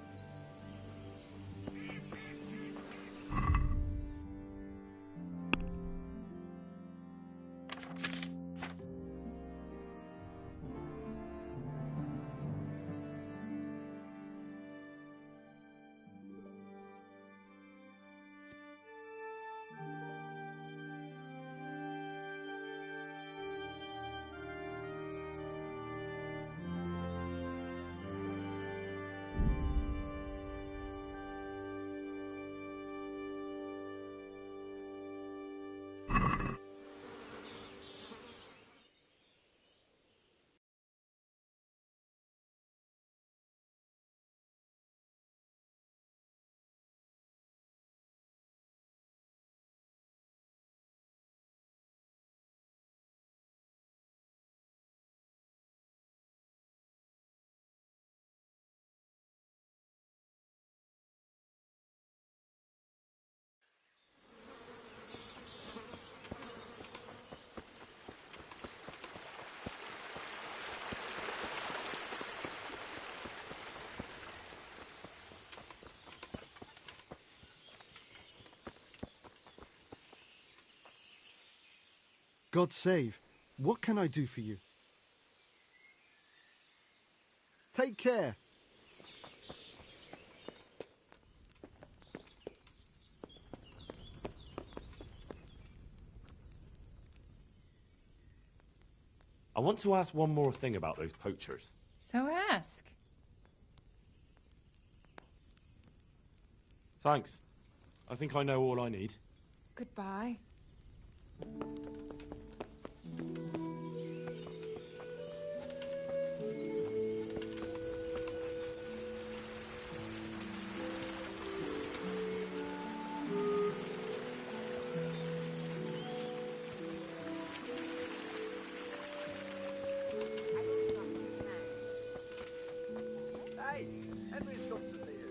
God save. What can I do for you? Take care. I want to ask one more thing about those poachers. So ask. Thanks. I think I know all I need. Goodbye. Hey, Henry's come to see you.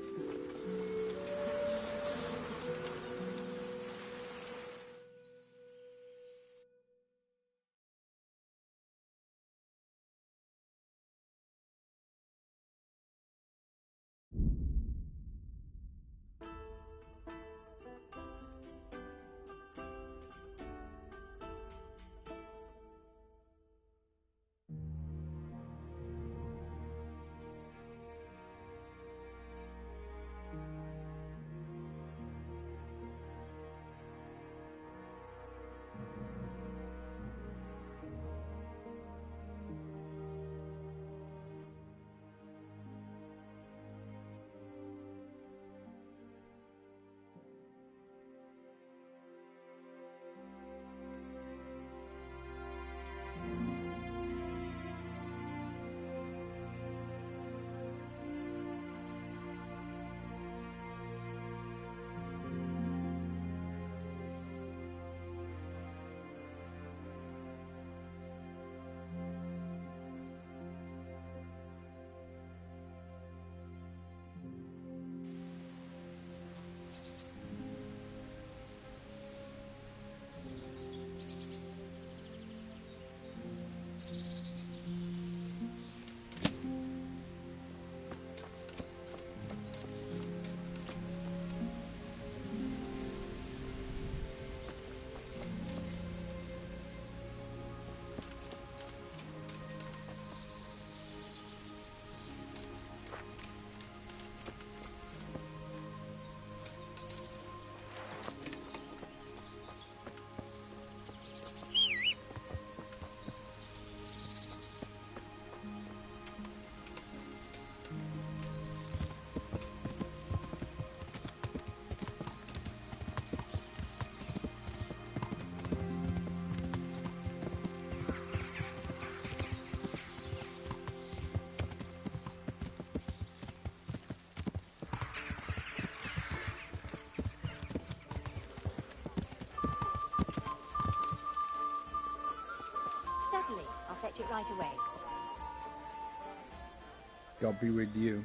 Certainly, I'll fetch it right away. God be with you.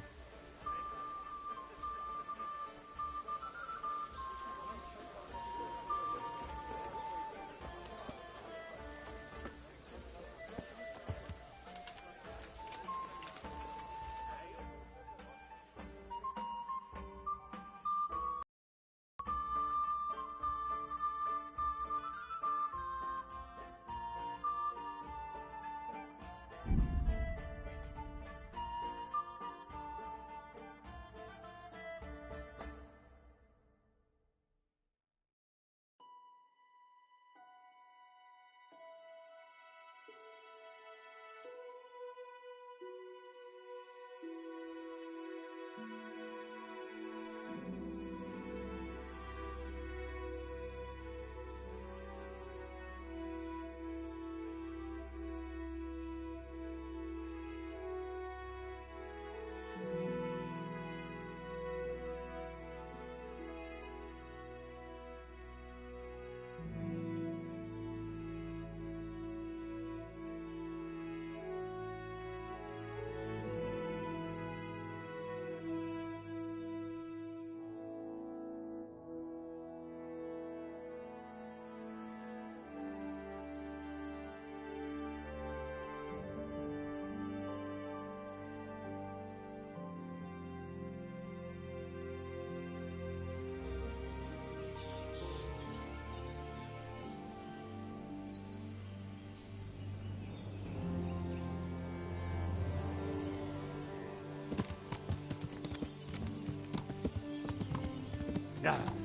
Yeah.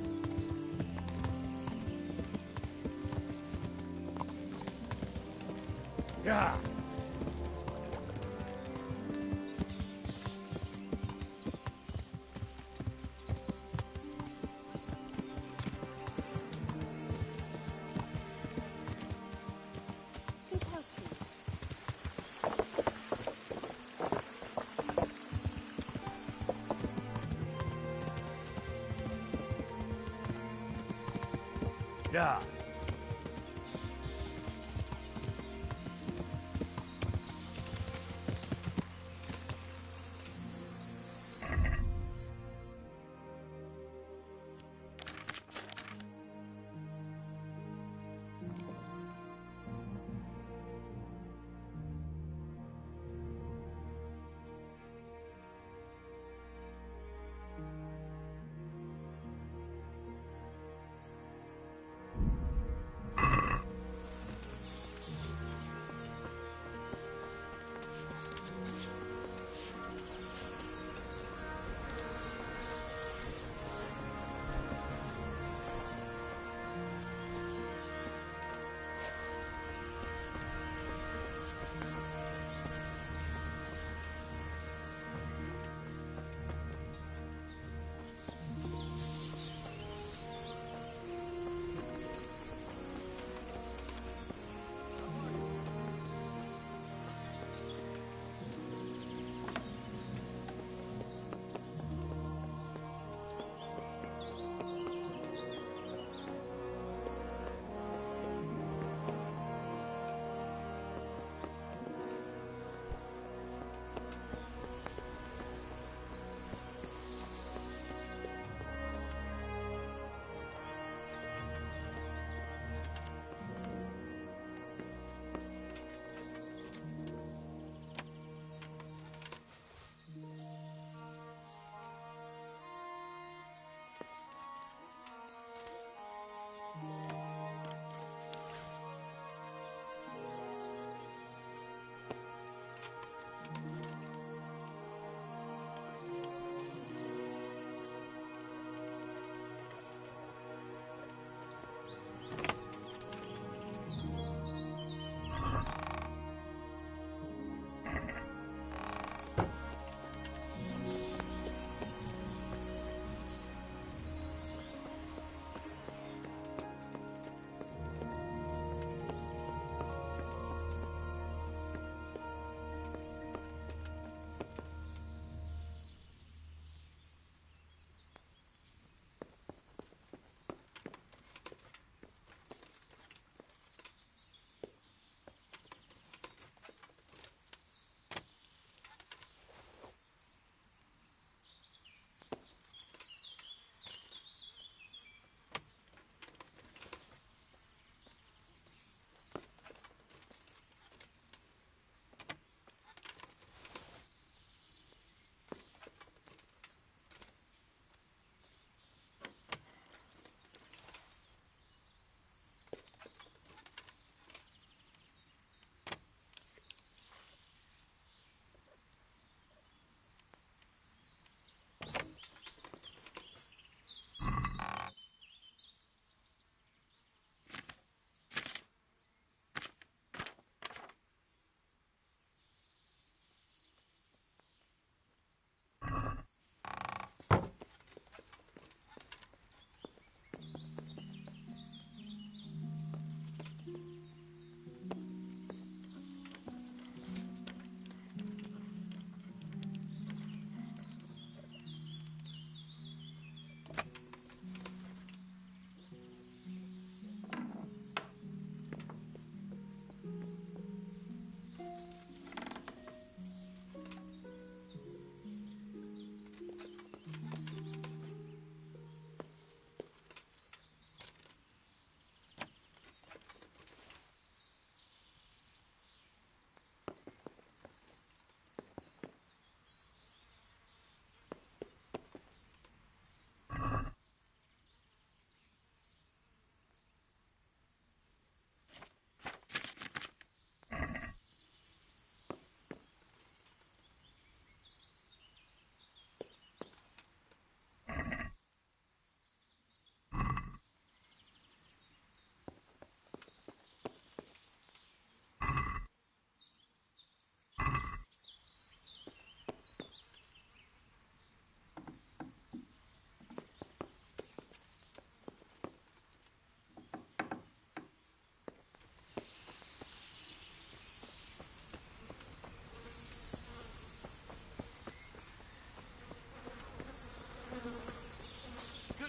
Yeah.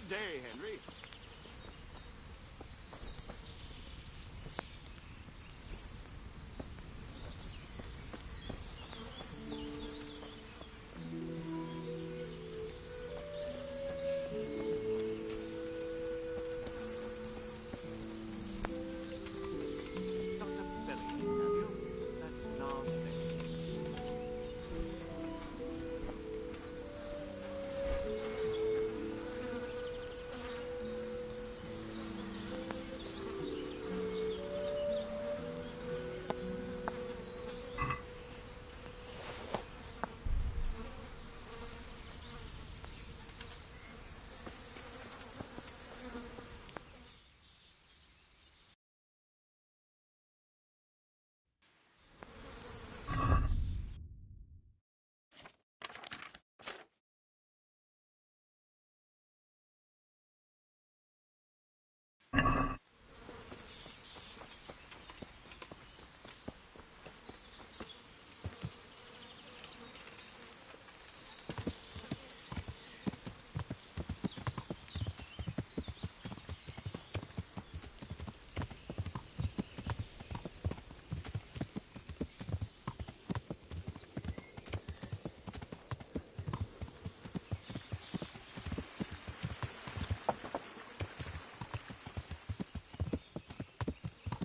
Good day, Henry.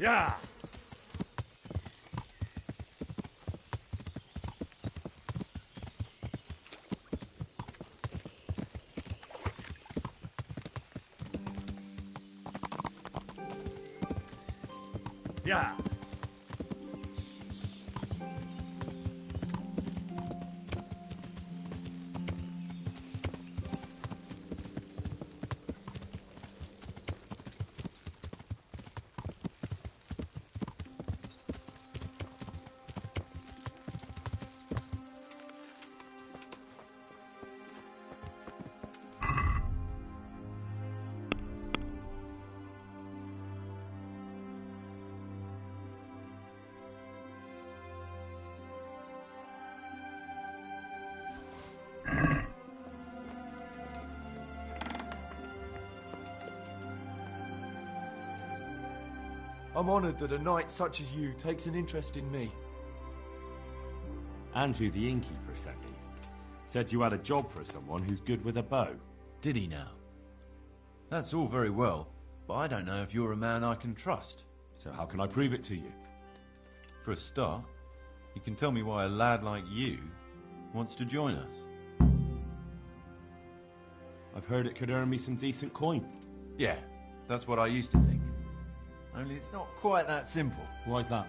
Yeah. Yeah. I'm honoured that a knight such as you takes an interest in me. Andrew the innkeeper sent me. Said you had a job for someone who's good with a bow. Did he now? That's all very well, but I don't know if you're a man I can trust. So how can I prove it to you? For a start, you can tell me why a lad like you wants to join us. I've heard it could earn me some decent coin. Yeah, that's what I used to think. Only it's not quite that simple. Why's that?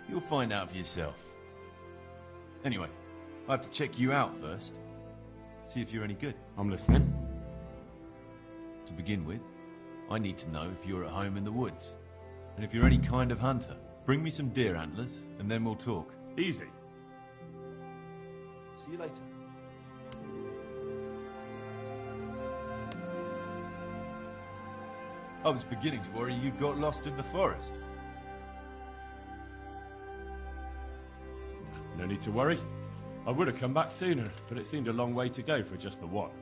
You'll find out for yourself. Anyway, I have to check you out first. See if you're any good. I'm listening. To begin with, I need to know if you're at home in the woods. And if you're any kind of hunter. Bring me some deer antlers, and then we'll talk. Easy. See you later. I was beginning to worry you'd got lost in the forest. No need to worry. I would have come back sooner, but it seemed a long way to go for just the one.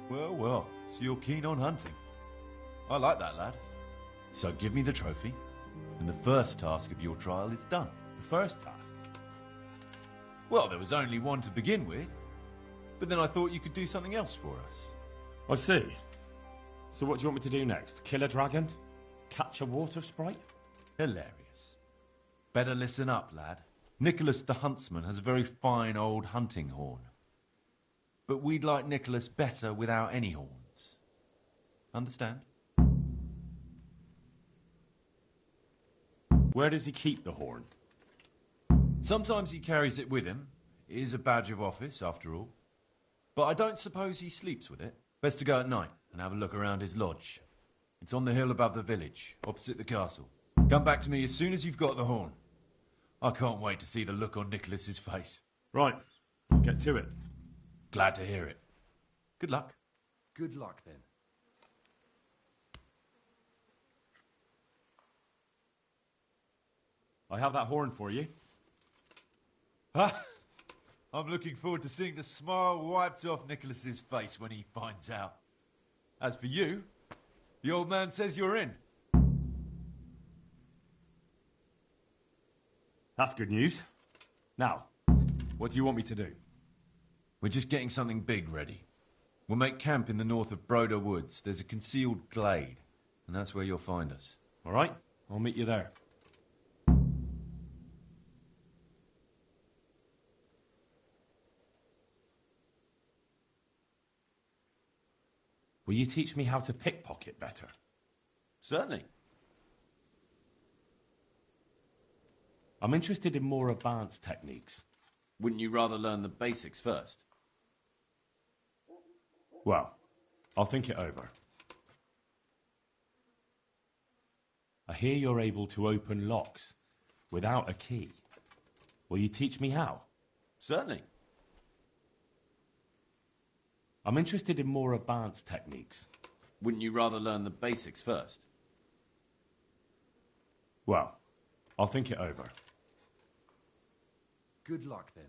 Well, well, so you're keen on hunting. I like that, lad. So give me the trophy, and the first task of your trial is done. The first task? Well, there was only one to begin with, but then I thought you could do something else for us. I see. So what do you want me to do next? Kill a dragon? Catch a water sprite? Hilarious. Better listen up, lad. Nicholas the huntsman has a very fine old hunting horn. But we'd like Nicholas better without any horns. Understand? Where does he keep the horn? Sometimes he carries it with him. It is a badge of office, after all. But I don't suppose he sleeps with it. Best to go at night and have a look around his lodge. It's on the hill above the village, opposite the castle. Come back to me as soon as you've got the horn. I can't wait to see the look on Nicholas's face. Right, I'll get to it. Glad to hear it. Good luck. Good luck, then. I have that horn for you. I'm looking forward to seeing the smile wiped off Nicholas's face when he finds out. As for you, the old man says you're in. That's good news. Now, what do you want me to do? We're just getting something big ready. We'll make camp in the north of Broder Woods. There's a concealed glade, and that's where you'll find us. All right, I'll meet you there. Will you teach me how to pickpocket better? Certainly. I'm interested in more advanced techniques. Wouldn't you rather learn the basics first? Well, I'll think it over. I hear you're able to open locks without a key. Will you teach me how? Certainly. I'm interested in more advanced techniques. Wouldn't you rather learn the basics first? Well, I'll think it over. Good luck, then.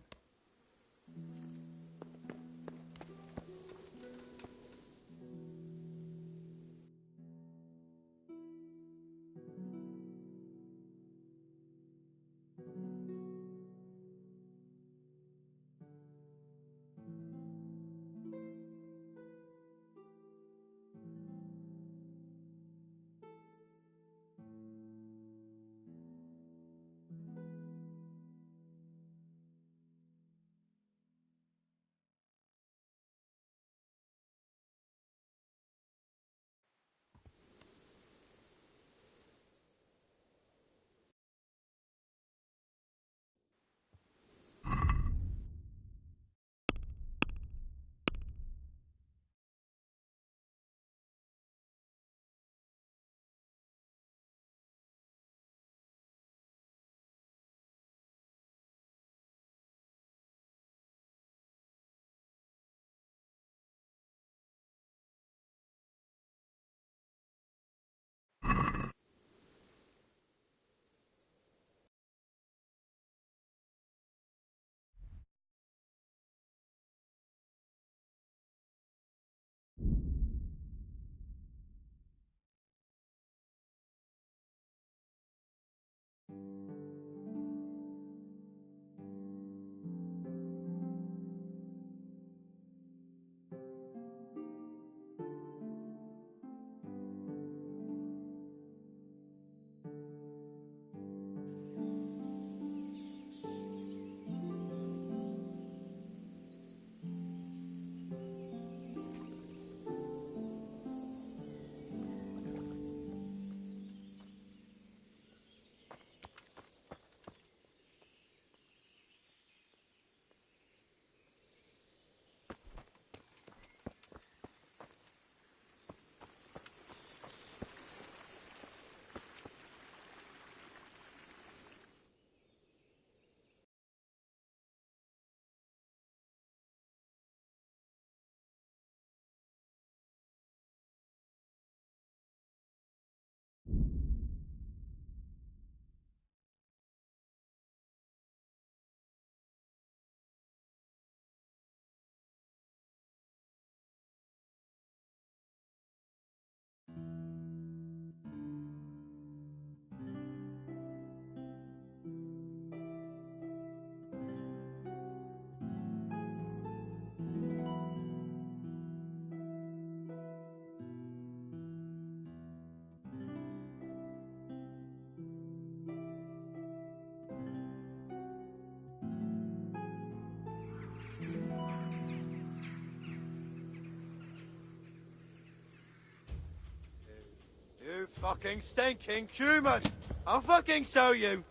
You fucking stinking human! I'll fucking show you!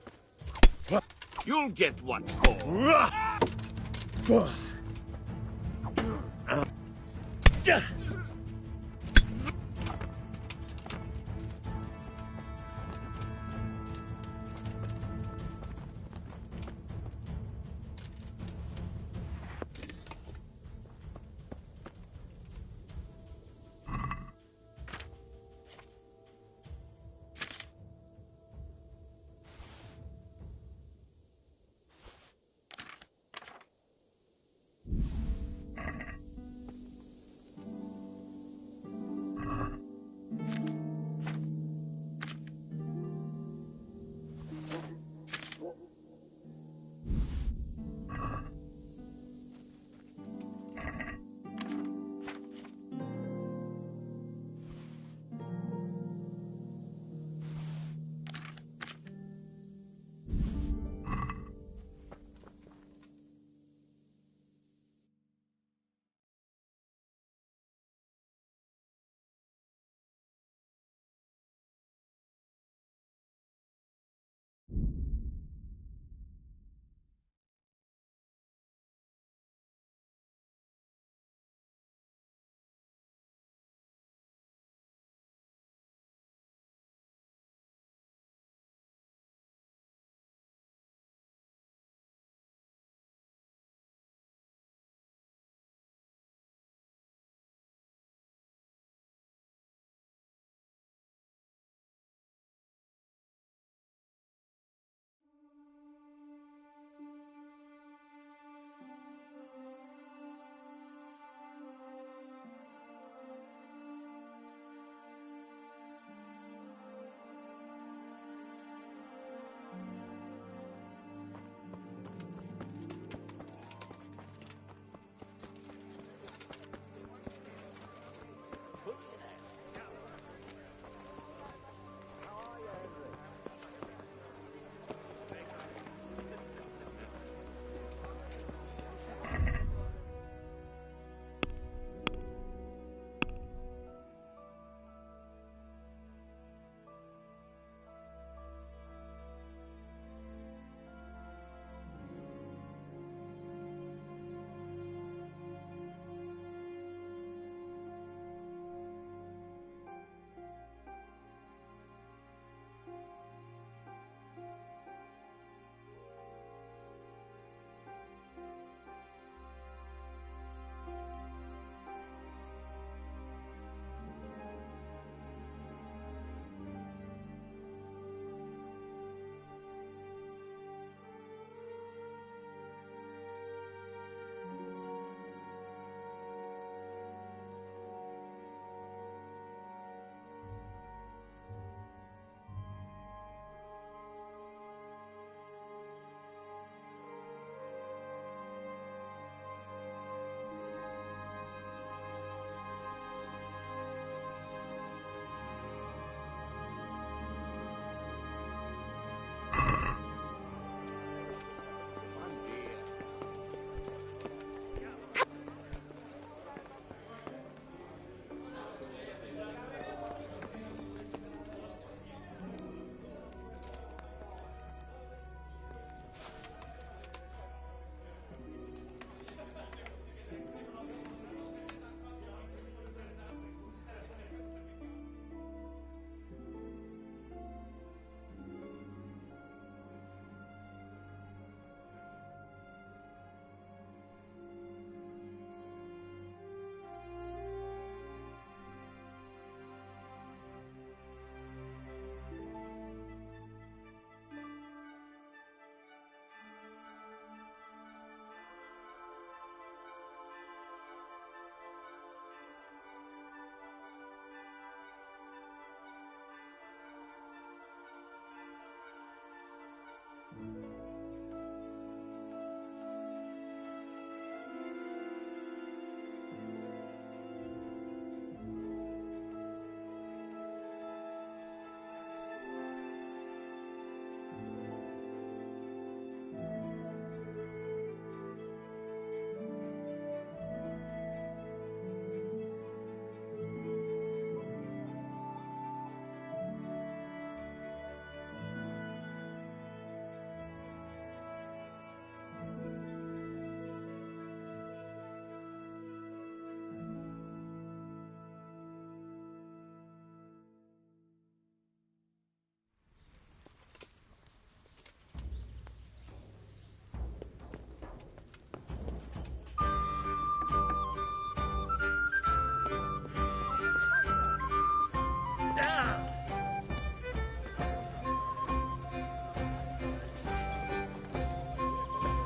You'll get one more.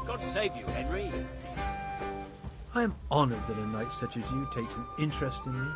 God save you, Henry. I am honored that a knight such as you takes an interest in me.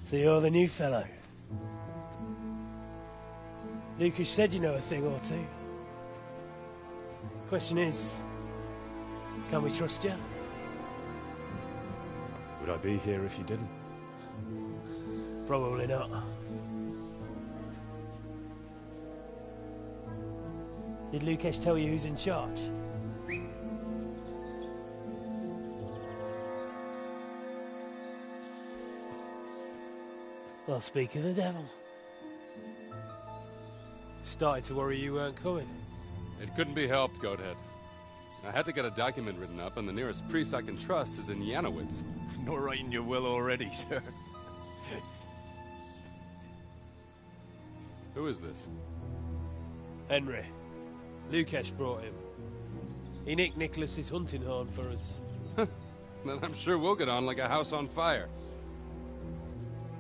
So you're the new fellow. Lucas said you know a thing or two. Question is, can we trust you? Would I be here if you didn't? Probably not. Did Lucas tell you who's in charge? Well, speak of the devil. Started to worry you weren't coming. It couldn't be helped, Goathead. I had to get a document written up, and the nearest priest I can trust is in Janowitz. Not writing your will already, sir. Who is this? Henry. Lucas brought him. He nicked Nicholas's hunting horn for us. Then I'm sure we'll get on like a house on fire.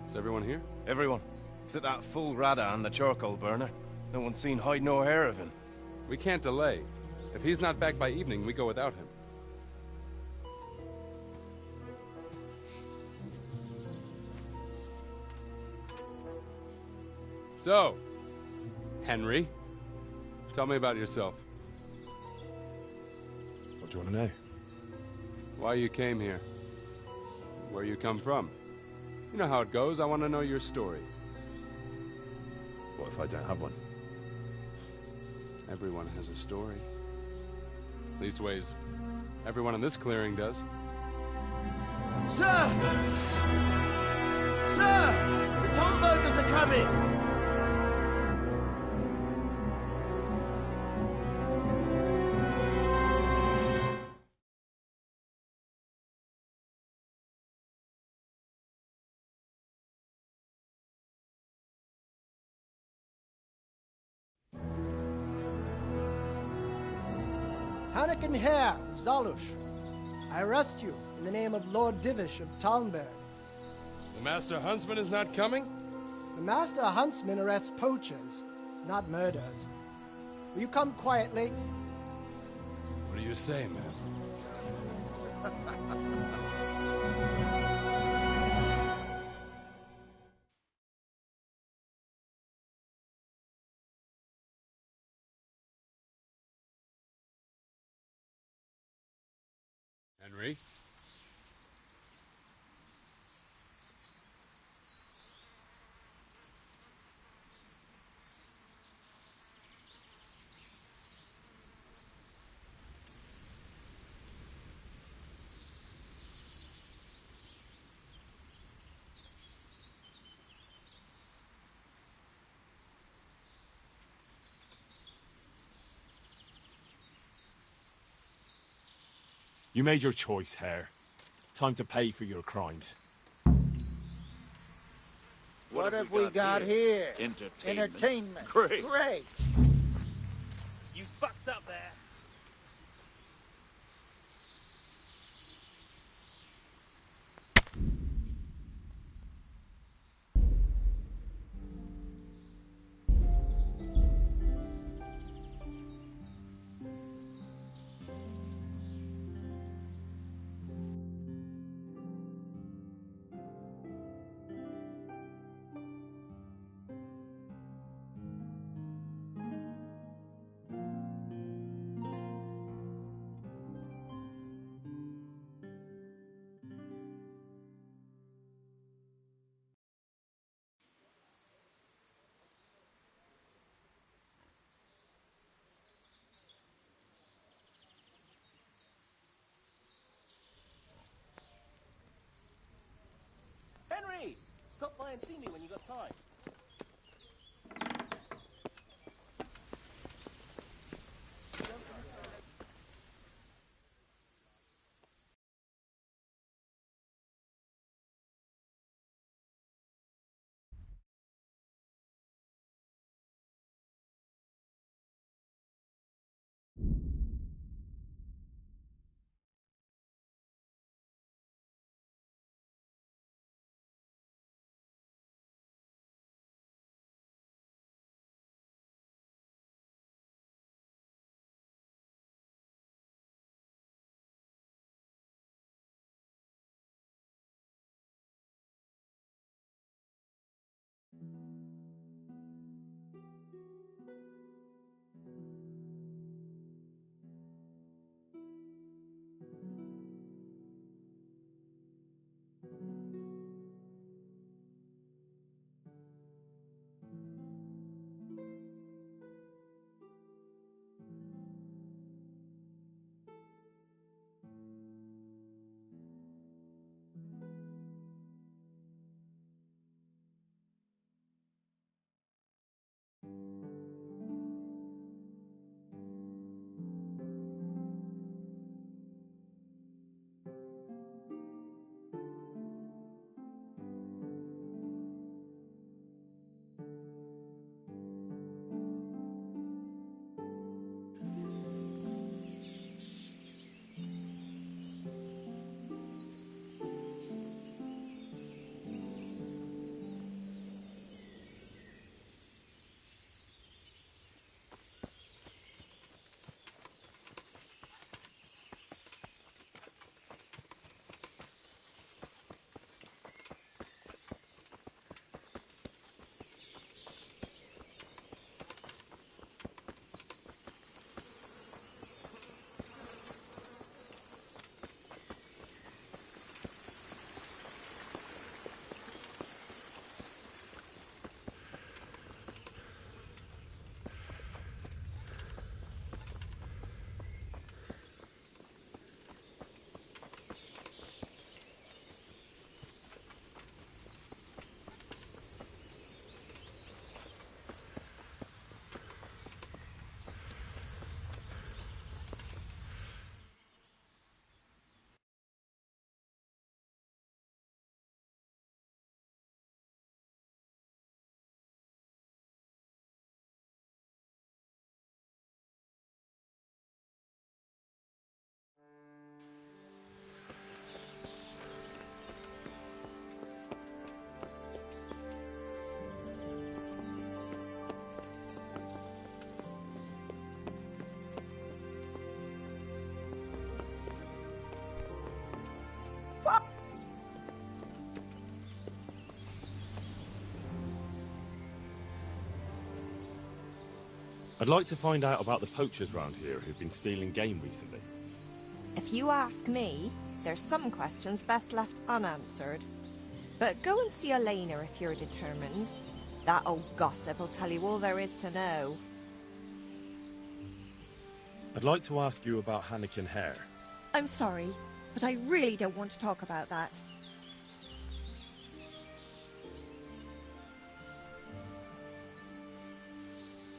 Is everyone here? Everyone. Except that fool Rada and the charcoal burner. No one's seen hide nor hair of him. We can't delay. If he's not back by evening, we go without him. So, Henry, tell me about yourself. What do you want to know? Why you came here. Where you come from. You know how it goes. I want to know your story. What if I don't have one? Everyone has a story. Leastways, everyone in this clearing does. Sir! Sir! The Tomburgers are coming! Anakin Hare of Zalush, I arrest you in the name of Lord Divish of Talmberg. The Master Huntsman is not coming? The Master Huntsman arrests poachers, not murderers. Will you come quietly? What do you say, man? Henry? You made your choice, Hare. Time to pay for your crimes. What have we got here? Entertainment. Great. You fucked up there. Henry! Stop by and see me when you got time. I'd like to find out about the poachers round here who've been stealing game recently. If you ask me, there's some questions best left unanswered. But go and see Elena if you're determined. That old gossip will tell you all there is to know. I'd like to ask you about Hannikin Hare. I'm sorry, but I really don't want to talk about that.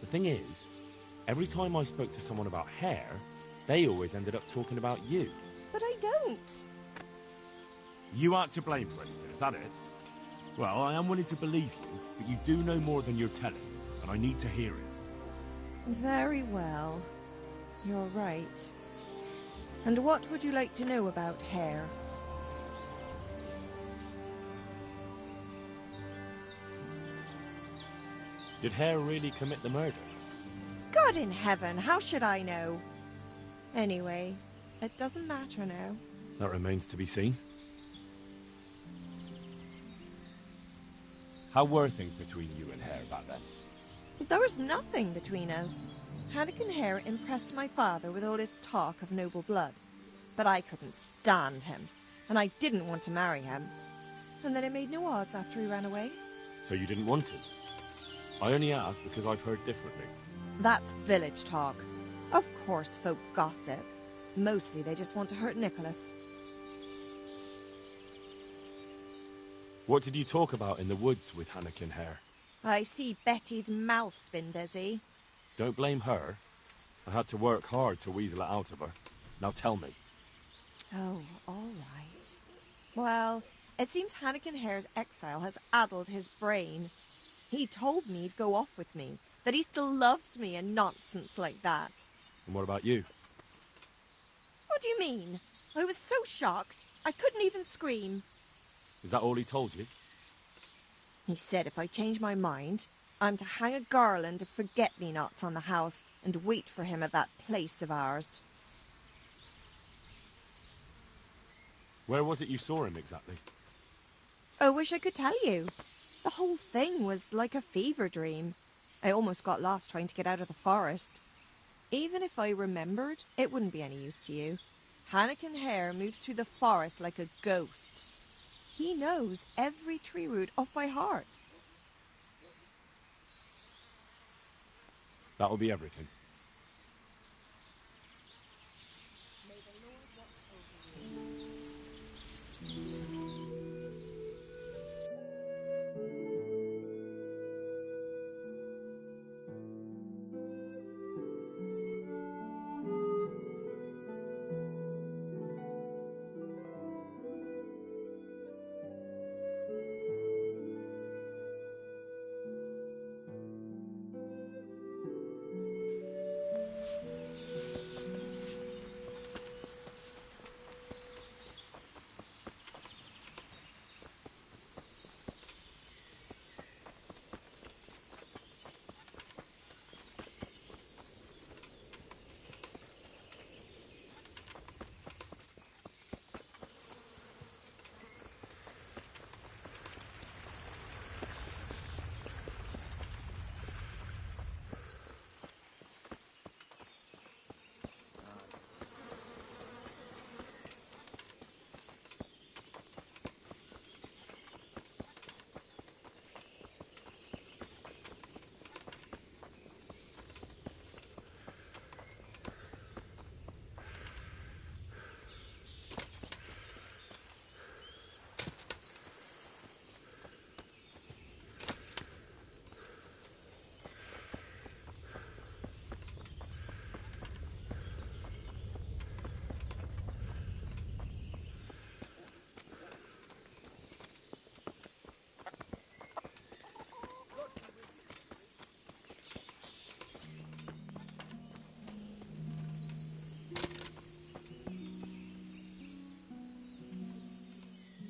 The thing is, every time I spoke to someone about Hare, they always ended up talking about you. But I don't. You aren't to blame for anything, is that it? Well, I am willing to believe you, but you do know more than you're telling, and I need to hear it. Very well. You're right. And what would you like to know about Hare? Did Hare really commit the murder? God in heaven, how should I know? Anyway, it doesn't matter now. That remains to be seen. How were things between you and Hare back then? There was nothing between us. Hannikin Hare impressed my father with all his talk of noble blood. But I couldn't stand him, and I didn't want to marry him. And then it made no odds after he ran away. So you didn't want him? I only asked because I've heard differently. That's village talk. Of course folk gossip. Mostly they just want to hurt Nicholas. What did you talk about in the woods with Hannikin Hare? I see Betty's mouth's been busy. Don't blame her. I had to work hard to weasel it out of her. Now tell me. Oh, all right. Well, it seems Hannikin Hare's exile has addled his brain. He told me he'd go off with me, that he still loves me and nonsense like that. And what about you? What do you mean? I was so shocked, I couldn't even scream. Is that all he told you? He said if I change my mind, I'm to hang a garland of forget-me-nots on the house and wait for him at that place of ours. Where was it you saw him exactly? I wish I could tell you. The whole thing was like a fever dream. I almost got lost trying to get out of the forest. Even if I remembered, it wouldn't be any use to you. Hannikin Hare moves through the forest like a ghost. He knows every tree root off by heart. That'll be everything.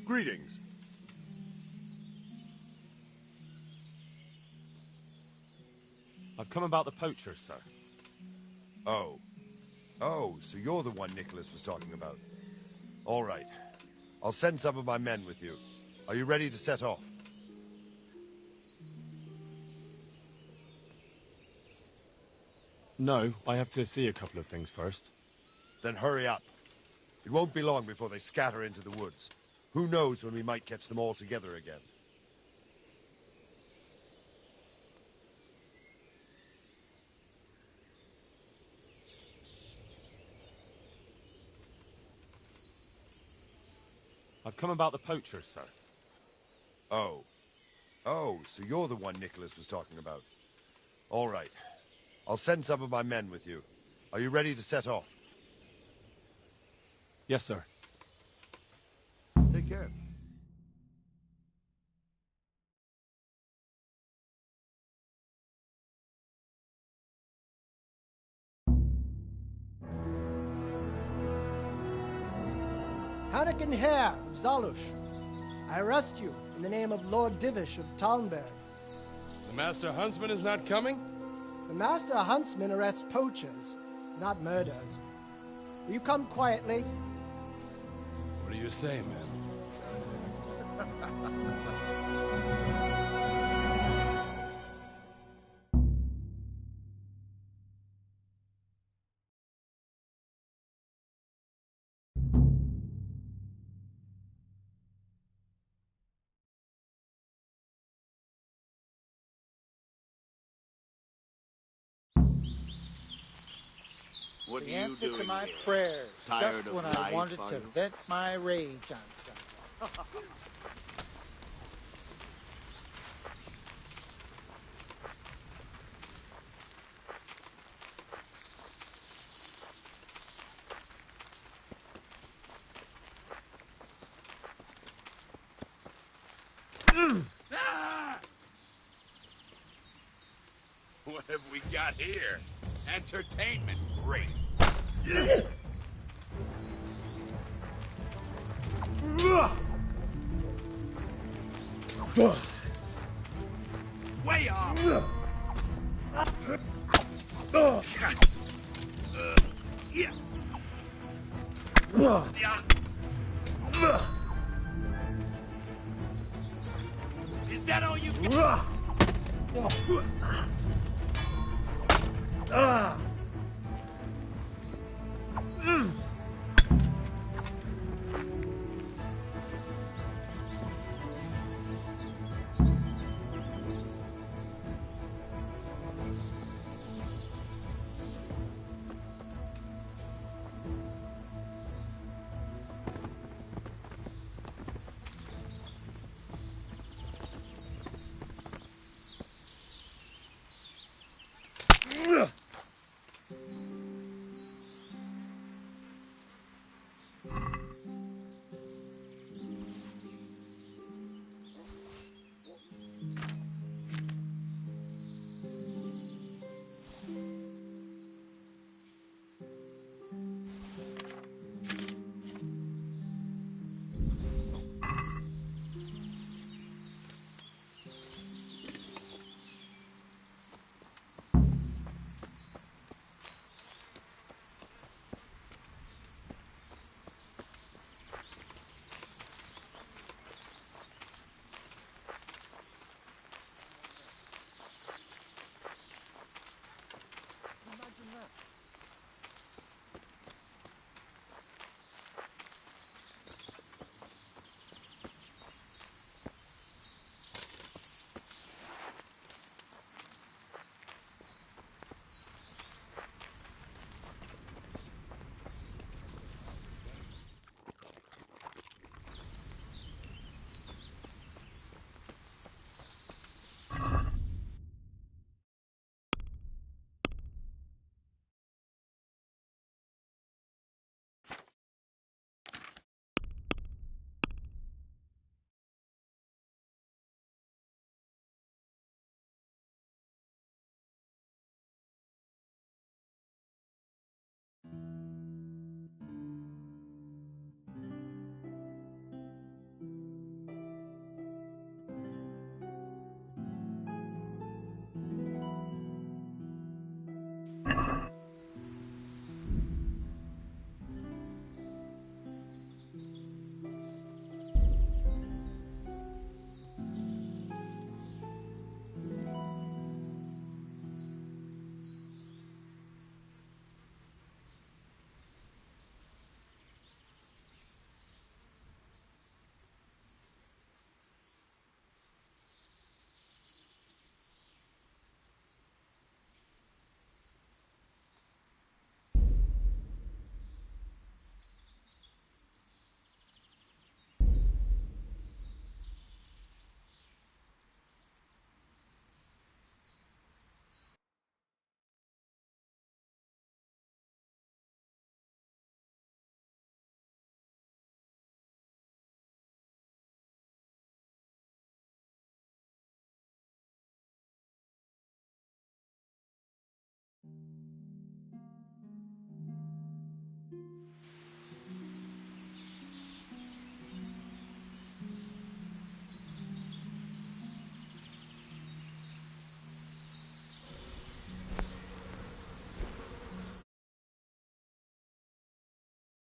Greetings. I've come about the poachers, sir. Oh. Oh, so you're the one Nicholas was talking about. All right. I'll send some of my men with you. Are you ready to set off? No, I have to see a couple of things first. Then hurry up. It won't be long before they scatter into the woods. Who knows when we might catch them all together again. I've come about the poachers, sir. Oh. Oh, so you're the one Nicholas was talking about. All right. I'll send some of my men with you. Are you ready to set off? Yes, sir. Take care. Hannikin Hare of Zalush, I arrest you in the name of Lord Divish of Talmberg. The Master Huntsman is not coming? The Master Huntsman arrests poachers, not murderers. Will you come quietly? What do you say, man? What the are you answer doing to my here? prayers, Tired just of when I life, wanted are to you? vent my rage on something. What have we got here? Entertainment, great. Way off! Is that all you got?